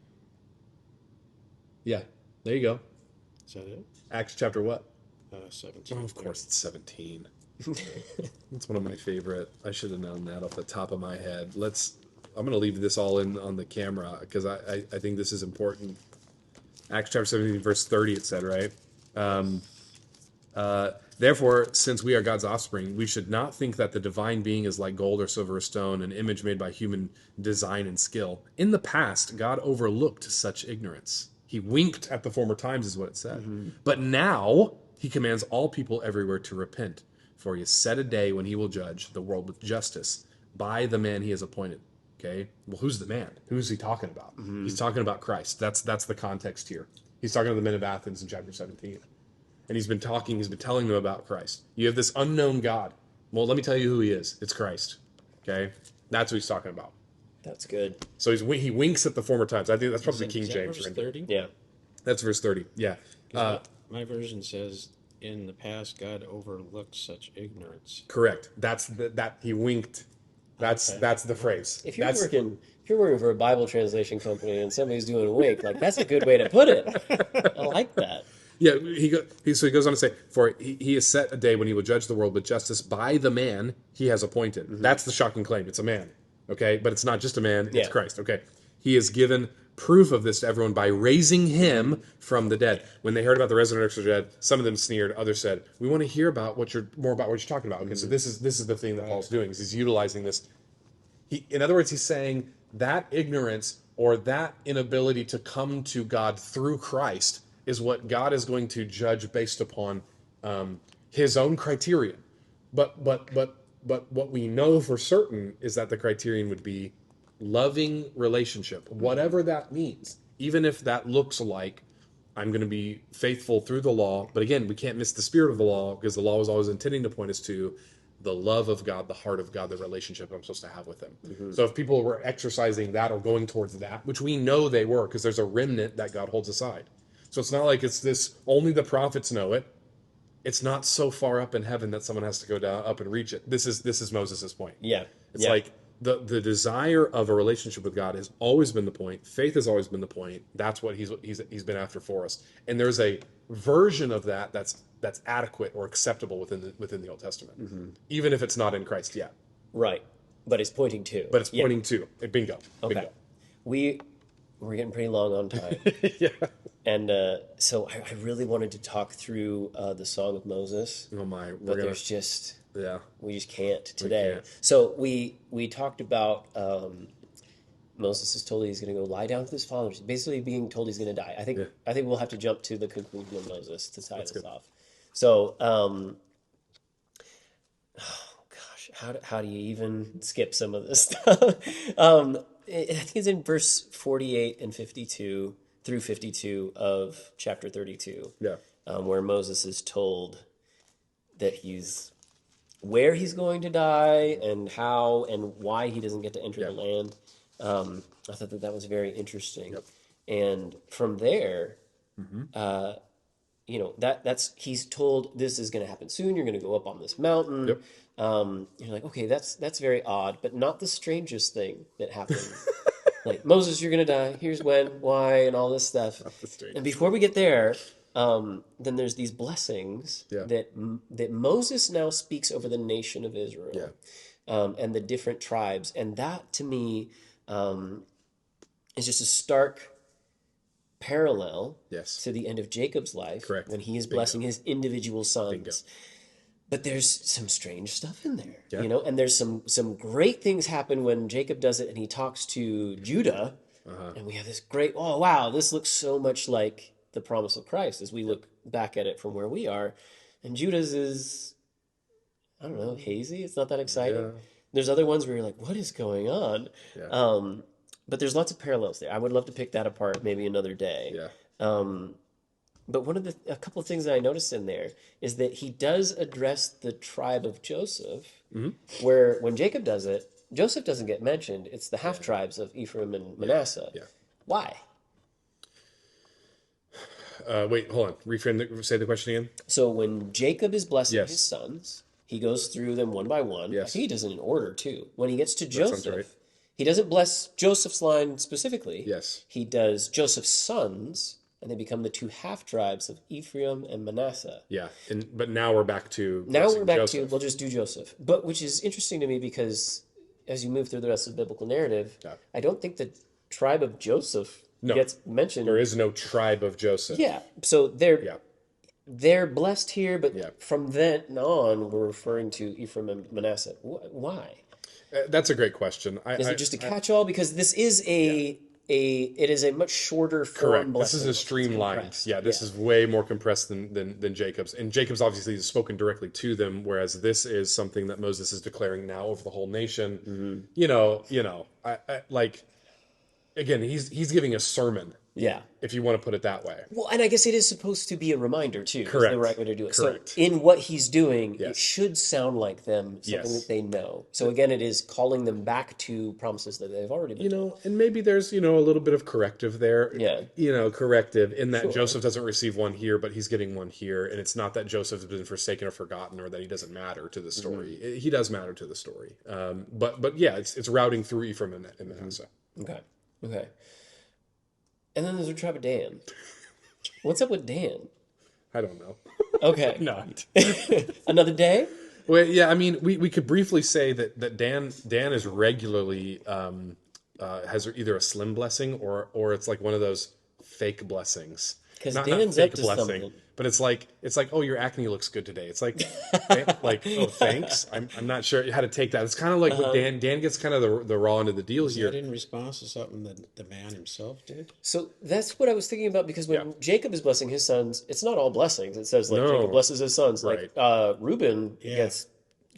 Yeah. There you go. Is that it? Acts chapter what? 17. Oh, of course, it's 17. It's one of my favorite. I should have known that off the top of my head. I'm going to leave this all in on the camera because I think this is important. Acts chapter 17, verse 30, it said, right? Therefore, since we are God's offspring, we should not think that the divine being is like gold or silver or stone, an image made by human design and skill. In the past, God overlooked such ignorance. He winked at the former times, is what it said. But now he commands all people everywhere to repent, for he has set a day when he will judge the world with justice by the man he has appointed. Okay, well, who's the man? Who's he talking about? He's talking about Christ. That's the context here. He's talking to the men of Athens in chapter 17. And he's been telling them about Christ. You have this unknown God. Well, let me tell you who he is. It's Christ. Okay? That's what he's talking about. That's good. So he winks at the former times. I think that's probably King James. Verse 30? Yeah. That's verse 30. Yeah. My version says, in the past, God overlooked such ignorance. Correct. That's that he winked. That's the phrase. If you're working for a Bible translation company and somebody's doing a wink, like that's a good way to put it. I like that. Yeah, so he goes on to say, for he has set a day when he will judge the world with justice by the man he has appointed. That's the shocking claim. It's a man, okay? But it's not just a man, it's Christ, okay? He has given proof of this to everyone by raising him from the dead. When they heard about the resurrection of the dead, some of them sneered, others said, we want to hear about more about what you're talking about. Okay, so this is the thing that Paul's doing, is he's utilizing this. In other words, he's saying that ignorance or that inability to come to God through Christ is what God is going to judge based upon his own criterion. But what we know for certain is that the criterion would be loving relationship, whatever that means, even if that looks like I'm going to be faithful through the law. But again, we can't miss the spirit of the law, because the law is always intending to point us to the love of God, the heart of God, the relationship I'm supposed to have with him. So if people were exercising that or going towards that, which we know they were, because there's a remnant that God holds aside. So it's not like it's this, only the prophets know it. It's not so far up in heaven that someone has to go down up and reach it. This is Moses' point. Yeah. It's like the desire of a relationship with God has always been the point. Faith has always been the point. That's what he's been after for us. And there's a version of that that's adequate or acceptable within the Old Testament, even if it's not in Christ yet. Right. But it's pointing to. But it's pointing to. Bingo. Okay. Bingo. We're getting pretty long on time. Yeah. And so I really wanted to talk through the Song of Moses. Oh my. But there's just... Yeah. We just can't today. Can't. So we talked about Moses is told he's going to go lie down with his fathers, basically being told he's going to die. I think we'll have to jump to the conclusion of Moses to tie this off. So, how do you even skip some of this stuff? I think it's in verse 48 and 52 through 52 of chapter 32. Yeah. Where Moses is told that where he's going to die and how and why he doesn't get to enter the land. I thought that was very interesting. Yep. And from there, that's he's told this is going to happen soon. You're going to go up on this mountain. Yep. You're like, okay, that's very odd, but not the strangest thing that happened. Like, Moses, you're going to die. Here's when, why, and all this stuff. And before we get there, then there's these blessings that Moses now speaks over the nation of Israel and the different tribes. And that, to me, is just a stark parallel to the end of Jacob's life when he is blessing his individual sons. Bingo. But there's some strange stuff in there, and there's some great things happen when Jacob does it and he talks to Judah, and we have this great, oh, wow, this looks so much like the promise of Christ as we look back at it from where we are. And Judah's is, I don't know, hazy. It's not that exciting. Yeah. There's other ones where you're like, what is going on? Yeah. But there's lots of parallels there. I would love to pick that apart maybe another day. Yeah. But a couple of things that I noticed in there is that he does address the tribe of Joseph, where when Jacob does it, Joseph doesn't get mentioned. It's the half tribes of Ephraim and Manasseh. Yeah. Why? Wait, hold on. Say the question again. So when Jacob is blessing his sons, he goes through them one by one. Yes. I think he does it in order too. When he gets to Joseph, he doesn't bless Joseph's line specifically. Yes. He does Joseph's sons, and they become the two half tribes of Ephraim and Manasseh. Yeah, but now we're back to Joseph. We'll just do Joseph. But which is interesting to me because as you move through the rest of the biblical narrative, I don't think the tribe of Joseph gets mentioned. There is no tribe of Joseph. Yeah. So they're blessed here, but from then on, we're referring to Ephraim and Manasseh. Why? That's a great question. Is it just a catch-all? Because this is it is a much shorter form correct. blessing. This is a streamlined. This is way more compressed than Jacob's. And Jacob's obviously is spoken directly to them, whereas this is something that Moses is declaring now over the whole nation. Again, he's giving a sermon. Yeah. If you want to put it that way. Well, and I guess it is supposed to be a reminder, too. Correct. Is the right way to do it. Correct. So in what he's doing, it should sound like them, something that they know. So again, it is calling them back to promises that they've already been told. And maybe there's, a little bit of corrective there. Yeah. Corrective in that Joseph doesn't receive one here, but he's getting one here. And it's not that Joseph has been forsaken or forgotten or that he doesn't matter to the story. He does matter to the story. But it's routing through Ephraim and Manasseh. Okay. And then there's the tribe of Dan. What's up with Dan? I don't know. Okay. Not. Another day? Well, yeah, I mean, we could briefly say that Dan is regularly has either a slim blessing or it's like one of those fake blessings. Because Not Dan's fake up to blessing, something. but it's like, oh, your acne looks good today. It's like, oh, thanks. I'm not sure how to take that. It's kind of like what Dan gets kind of the raw end of the deal Is here. that in response to something that the man himself did? So that's what I was thinking about, because when Jacob is blessing his sons, it's not all blessings. It says Jacob blesses his sons. Right. Like Reuben gets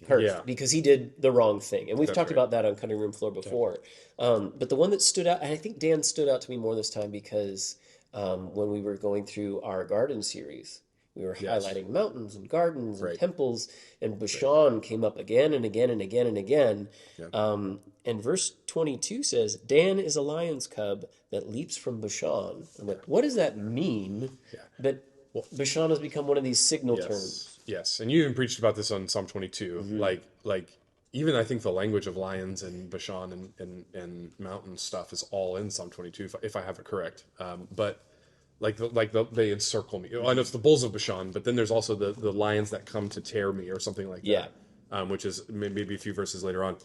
hurt because he did the wrong thing. And we've talked about that on Cutting Room Floor before. But the one that stood out, and I think Dan stood out to me more this time because when we were going through our garden series, we were highlighting mountains and gardens and temples, and Bashan came up again and again and again and again. And verse 22 says, Dan is a lion's cub that leaps from Bashan. I'm like, what does that mean? But Bashan has become one of these signal terms. Yes, and you even preached about this on Psalm 22. Like even I think the language of lions and Bashan and mountain stuff is all in Psalm 22, if I have it correct. But they encircle me. I know it's the bulls of Bashan, but then there's also the lions that come to tear me or something like that. Which is maybe a few verses later on.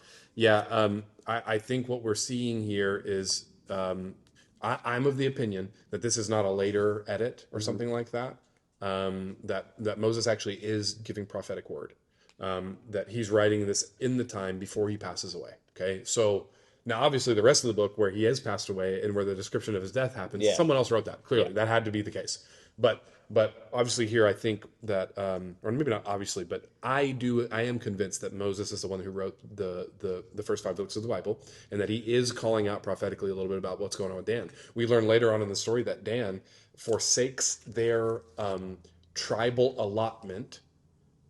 I think what we're seeing here is I'm of the opinion that this is not a later edit or something like that. That Moses actually is giving prophetic word. That he's writing this in the time before he passes away. Okay, so now obviously the rest of the book where he has passed away and where the description of his death happens, someone else wrote that. Clearly, that had to be the case. But obviously here I think that, or maybe not obviously, but I am convinced that Moses is the one who wrote the first 5 books of the Bible, and that he is calling out prophetically a little bit about what's going on with Dan. We learn later on in the story that Dan forsakes their tribal allotment.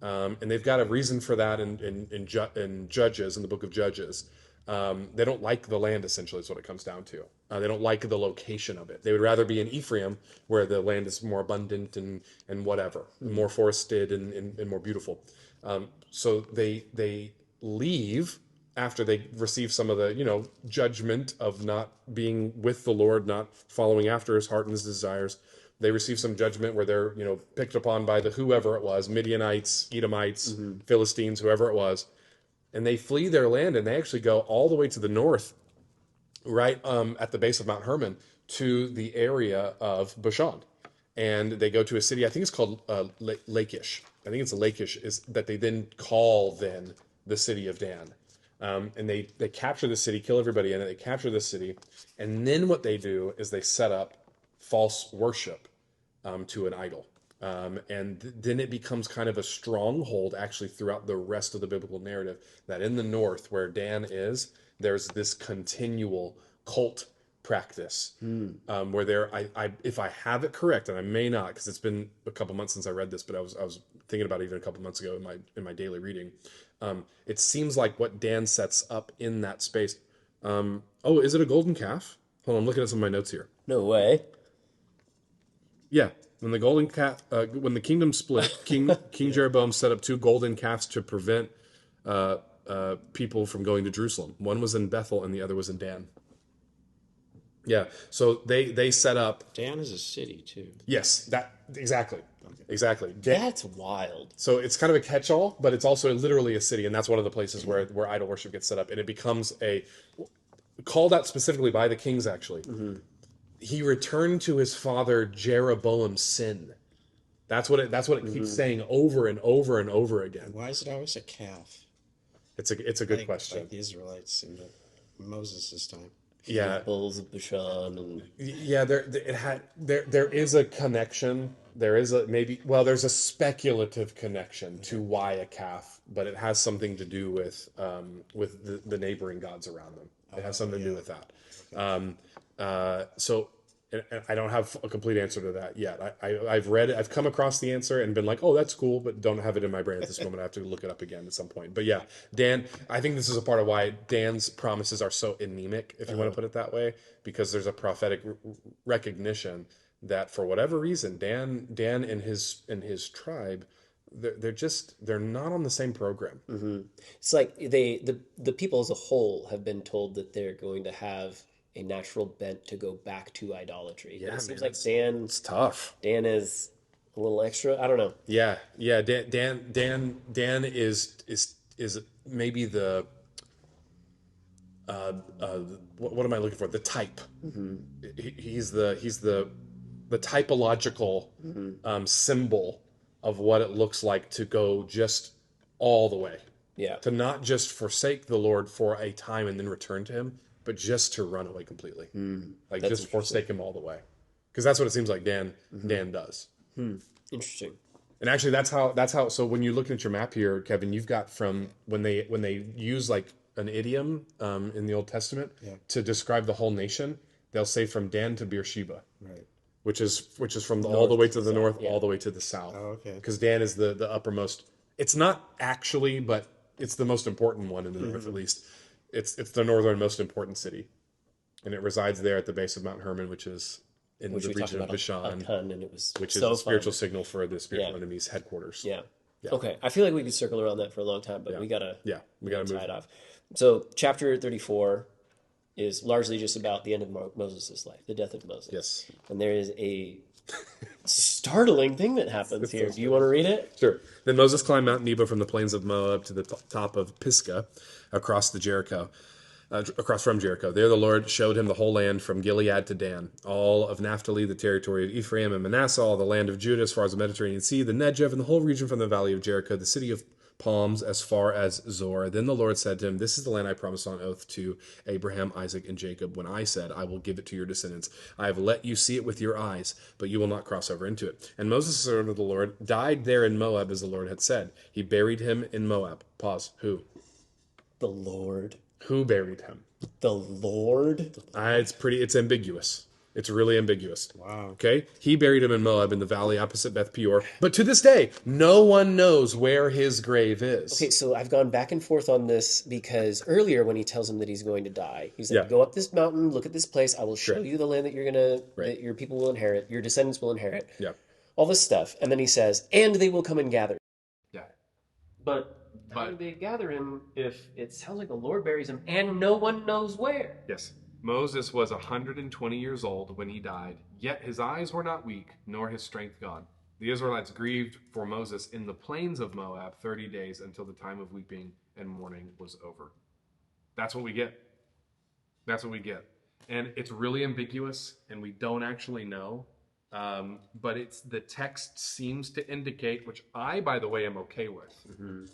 And they've got a reason for that in Judges, in the book of Judges. They don't like the land, essentially, is what it comes down to. They don't like the location of it. They would rather be in Ephraim, where the land is more abundant and whatever, more forested and more beautiful. So they leave after they receive some of the judgment of not being with the Lord, not following after his heart and his desires. They receive some judgment where they're, picked upon by the whoever it was, Midianites, Edomites, Philistines, whoever it was. And they flee their land, and they actually go all the way to the north, right at the base of Mount Hermon, to the area of Bashan. And they go to a city, I think it's called Lachish. I think it's Lachish, is that they then call then the city of Dan. And they capture the city, kill everybody in it, they capture the city. And then what they do is they set up false worship to an idol. And then it becomes kind of a stronghold actually throughout the rest of the biblical narrative, that in the north where Dan is, there's this continual cult practice where if I have it correct, and I may not because it's been a couple months since I read this, but I was thinking about it even a couple months ago in my daily reading. It seems like what Dan sets up in that space. Is it a golden calf? Hold on, I'm looking at some of my notes here. No way. Yeah, when when the kingdom split, King Jeroboam set up 2 golden calves to prevent people from going to Jerusalem. One was in Bethel and the other was in Dan. Yeah, so they set up. Dan is a city too. Yes, exactly. That's wild. So it's kind of a catch-all, but it's also literally a city, and that's one of the places where idol worship gets set up, and it becomes called out specifically by the kings actually. he returned to his father Jeroboam's sin. That's what it keeps saying over and over and over again. Why is it always a calf? It's a good question. Like the Israelites in Moses' time. Yeah, Bulls of Bashan and yeah. There is a connection. There's a speculative connection to why a calf, but it has something to do with the neighboring gods around them. It has something to do with that. So and I don't have a complete answer to that yet. I've come across the answer and been like, oh, that's cool, but don't have it in my brain at this moment. I have to look it up again at some point. But yeah, Dan, I think this is a part of why Dan's promises are so anemic, if you want to put it that way, because there's a prophetic recognition that for whatever reason, Dan and his tribe, they're not on the same program. it's like the people as a whole have been told that they're going to have a natural bent to go back to idolatry. Yeah, But it seems man, like Dan It's tough. is a little extra. I don't know. Yeah. Dan is maybe the what am I looking for? The type. He's the typological symbol of what it looks like to go just all the way. Yeah. To not just forsake the Lord for a time and then return to Him, but just to run away completely. Like just forsake Him all the way. Because that's what it seems like Dan does. Interesting. And actually, that's how. So when you're looking at your map here, Kevin, you've got from when they use like an idiom in the Old Testament to describe the whole nation, they'll say from Dan to Beersheba, Right. which is from all the way to the north, yeah. all the way to the south. Oh, okay. Because Dan is the uppermost. It's not actually, but it's the most important one in the north, at least. It's the northernmost important city, and it resides there at the base of Mount Hermon, which is in Which the we talked region of about a Bashan, ton, and it was which so is a spiritual fun. signal for the spiritual Yeah. enemy's headquarters. Yeah. Okay. I feel like we could circle around that for a long time, but we gotta we gotta tie move. it off. So chapter 34 is largely just about the end of Moses' life, the death of Moses. Yes. And there is a startling thing that happens here. Do you want to read it? Sure. Then Moses climbed Mount Nebo from the plains of Moab to the top of Pisgah, across from Jericho. There the Lord showed him the whole land from Gilead to Dan, all of Naphtali, the territory of Ephraim and Manasseh, all the land of Judah as far as the Mediterranean Sea, the Negev, and the whole region from the valley of Jericho, the city of palms as far as Zor. Then the Lord said to him, "This is the land I promised on oath to Abraham, Isaac, and Jacob when I said, I will give it to your descendants. I have let you see it with your eyes, but you will not cross over into it." And Moses, the servant of the Lord, died there in Moab as the Lord had said. He buried him in Moab. Pause. Who? The Lord. Who buried him? The Lord? It's ambiguous. It's really ambiguous. Wow. Okay? He buried him in Moab in the valley opposite Beth Peor. But to this day, no one knows where his grave is. Okay, so I've gone back and forth on this because earlier when he tells him that he's going to die, he's like, go up this mountain, look at this place, I will show you the land that that your people will inherit, your descendants will inherit. Yeah. All this stuff. And then he says, and they will come and gather. Yeah. But how do they gather him if it sounds like the Lord buries him and no one knows where? Yes. Moses was 120 years old when he died, yet his eyes were not weak, nor his strength gone. The Israelites grieved for Moses in the plains of Moab 30 days until the time of weeping and mourning was over. That's what we get. That's what we get. And it's really ambiguous, and we don't actually know. But the text seems to indicate, which I, by the way, am okay with.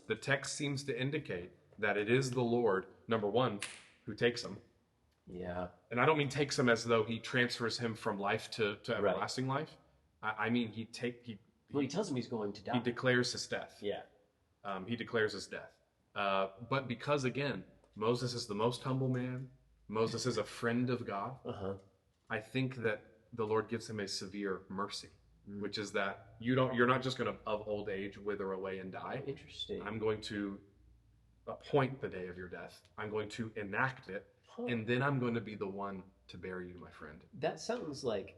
The text seems to indicate that it is the Lord, number one, who takes him. Yeah. And I don't mean takes him as though he transfers him from life to everlasting life. I mean he tells him he's going to die. He declares his death. Yeah. He declares his death. But because, again, Moses is the most humble man, Moses is a friend of God, I think that the Lord gives him a severe mercy, which is that you're not just going to, of old age, wither away and die. Interesting. I'm going to appoint the day of your death. I'm going to enact it, and then I'm going to be the one to bury you, my friend. That sounds like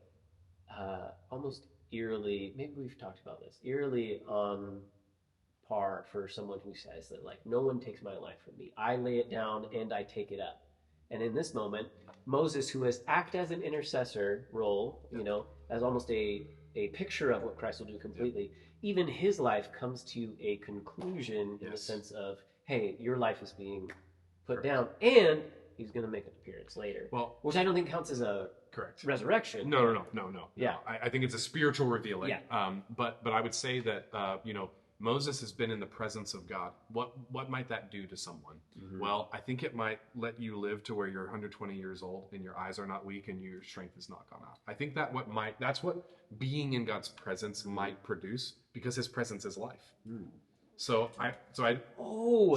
almost eerily, maybe we've talked about this, eerily on par for someone who says that, like, no one takes my life from me. I lay it down and I take it up. And in this moment, Moses, who has acted as an intercessor role, as almost a picture of what Christ will do completely, even his life comes to a conclusion in the sense of, hey, your life is being put down. And He's going to make an appearance later. Well, which I don't think counts as a correct resurrection. No. Yeah. I think it's a spiritual revealing. Yeah. But I would say that Moses has been in the presence of God. What might that do to someone? Mm-hmm. Well, I think it might let you live to where you're 120 years old and your eyes are not weak and your strength has not gone out. I think that's what being in God's presence might produce, because His presence is life. Mm.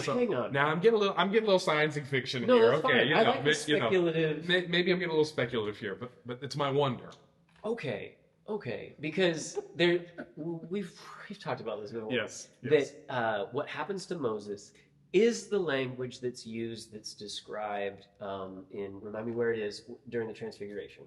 Hang on. Now I'm getting a little science fiction here. That's fine. I like the speculative. Maybe I'm getting a little speculative here, but it's my wonder. Okay, because we've talked about this before. Yes. That what happens to Moses is the language that's used, that's described remind me where it is, during the Transfiguration.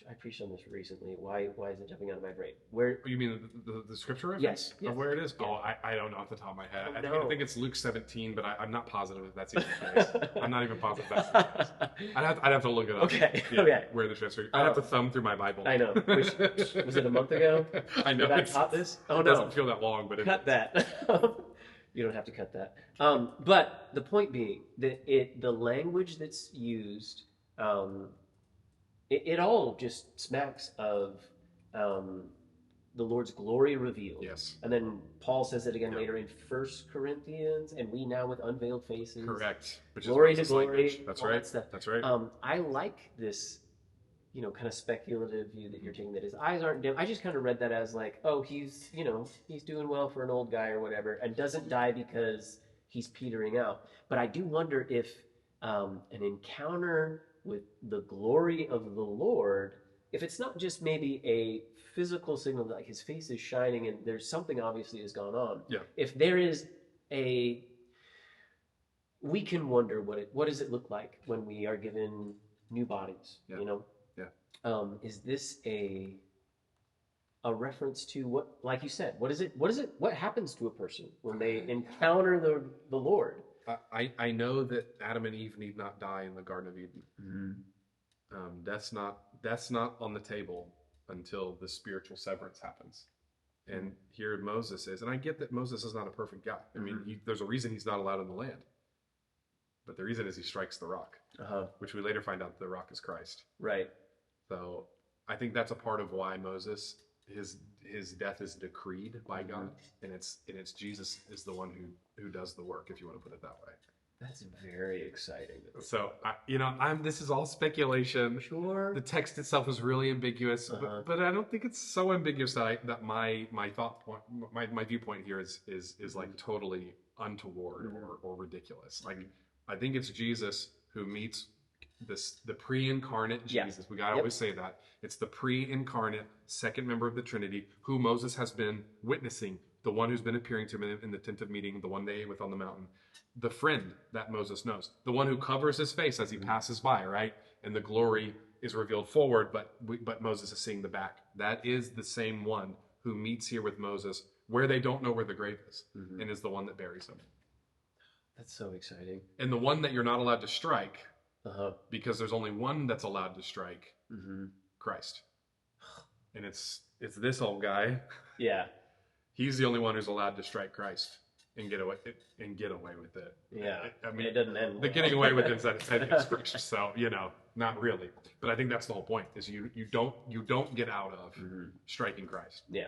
I preached on this recently. Why is it jumping out of my brain? Where you mean the scripture reference? Yes. Of where it is? Yeah. Oh, I don't know off the top of my head. I think it's Luke 17, but I'm not positive if that's even the case. I'm not even positive that's the case. I'd have to look it up. Okay. Where the transfiguration? I'd have to thumb through my Bible. I know. Which was it a month ago? I know. I taught this. Oh, it doesn't feel that long, but cut that. You don't have to cut that. But the point being that the language that's used. It all just smacks of the Lord's glory revealed. Yes. And then Paul says it again later in 1 Corinthians, and we now with unveiled faces. Correct. Which glory is to glory. Language. That's right. That's right. I like this, kind of speculative view that you're taking, that his eyes aren't dim. I just kind of read that as like, oh, he's doing well for an old guy or whatever, and doesn't die because he's petering out. But I do wonder if an encounter with the glory of the Lord, if it's not just maybe a physical signal that like his face is shining and there's something obviously has gone on. Yeah. If there is we can wonder what does it look like when we are given new bodies, Yeah. Is this a reference to what, like you said, what happens to a person when they encounter the Lord? I know that Adam and Eve need not die in the Garden of Eden. Mm-hmm. That's not on the table until the spiritual severance happens. And here Moses is, and I get that Moses is not a perfect guy. I mean, there's a reason he's not allowed in the land. But the reason is he strikes the rock, which we later find out the rock is Christ. Right. So I think that's a part of why Moses, his death is decreed by God, and it's Jesus is the one who does the work, if you want to put it that way. That's very exciting. So this is all speculation. Sure. The text itself is really ambiguous, but I don't think it's so ambiguous that my thought point, my viewpoint here is like totally untoward or ridiculous. Like, I think it's Jesus who meets the pre-incarnate Jesus. Yeah. We gotta always say that. It's the pre-incarnate second member of the Trinity who Moses has been witnessing, the one who's been appearing to him in the tent of meeting, the one they ate with on the mountain, the friend that Moses knows, the one who covers his face as he passes by, right? And the glory is revealed forward, but Moses is seeing the back. That is the same one who meets here with Moses where they don't know where the grave is, and is the one that buries him. That's so exciting. And the one that you're not allowed to strike, because there's only one that's allowed to strike, Christ. And it's this old guy. Yeah. He's the only one who's allowed to strike Christ and get away with it. Yeah. I mean, it doesn't end well. The getting away with it is scripture, so not really. But I think that's the whole point: is you don't get out of striking Christ. Yeah.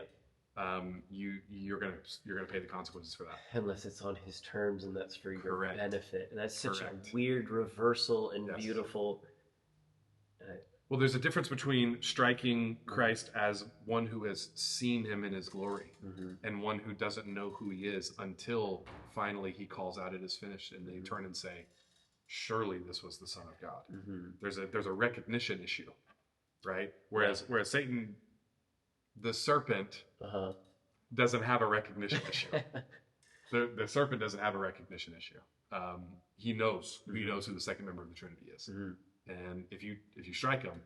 You're gonna pay the consequences for that, unless it's on his terms, and that's for your benefit. And that's such Correct. a weird reversal and beautiful. Well, there's a difference between striking Christ as one who has seen him in his glory and one who doesn't know who he is until finally he calls out, "It is finished," and they turn and say, "Surely this was the Son of God." There's a recognition issue, right? Whereas Satan, the serpent, doesn't have a recognition issue. The serpent doesn't have a recognition issue. He knows who the second member of the Trinity is. And if you strike him,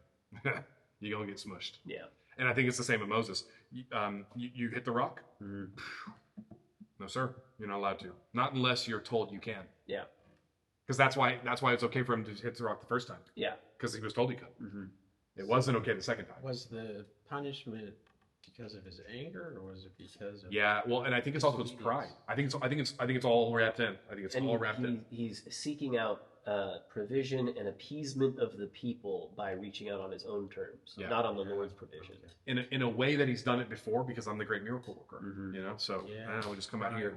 you're gonna get smushed. Yeah. And I think it's the same with Moses. You hit the rock. No, sir, you're not allowed to. Not unless you're told you can. Yeah. Because that's why it's okay for him to hit the rock the first time. Yeah. Because he was told he could. It wasn't okay the second time. Was the punishment because of his anger, or was it because of? Yeah. Well, and I think it's also his pride. I think it's all wrapped in. I think it's all wrapped in. He's seeking out provision and appeasement of the people by reaching out on his own terms, not on the Lord's provision. In a way that he's done it before, because I'm the great miracle worker, you know. So I don't know, we just come out here,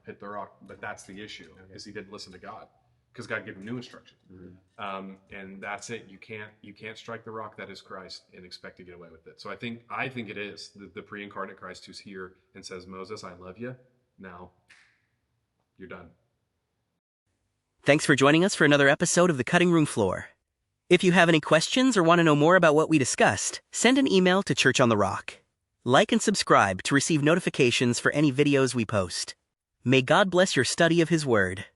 hit the rock. But that's the issue, is he didn't listen to God, because God gave him new instruction, and that's it. You can't strike the rock that is Christ and expect to get away with it. So I think it is the pre-incarnate Christ who's here and says, Moses, I love you. Now you're done. Thanks for joining us for another episode of The Cutting Room Floor. If you have any questions or want to know more about what we discussed, send an email to Church on the Rock. Like and subscribe to receive notifications for any videos we post. May God bless your study of His Word.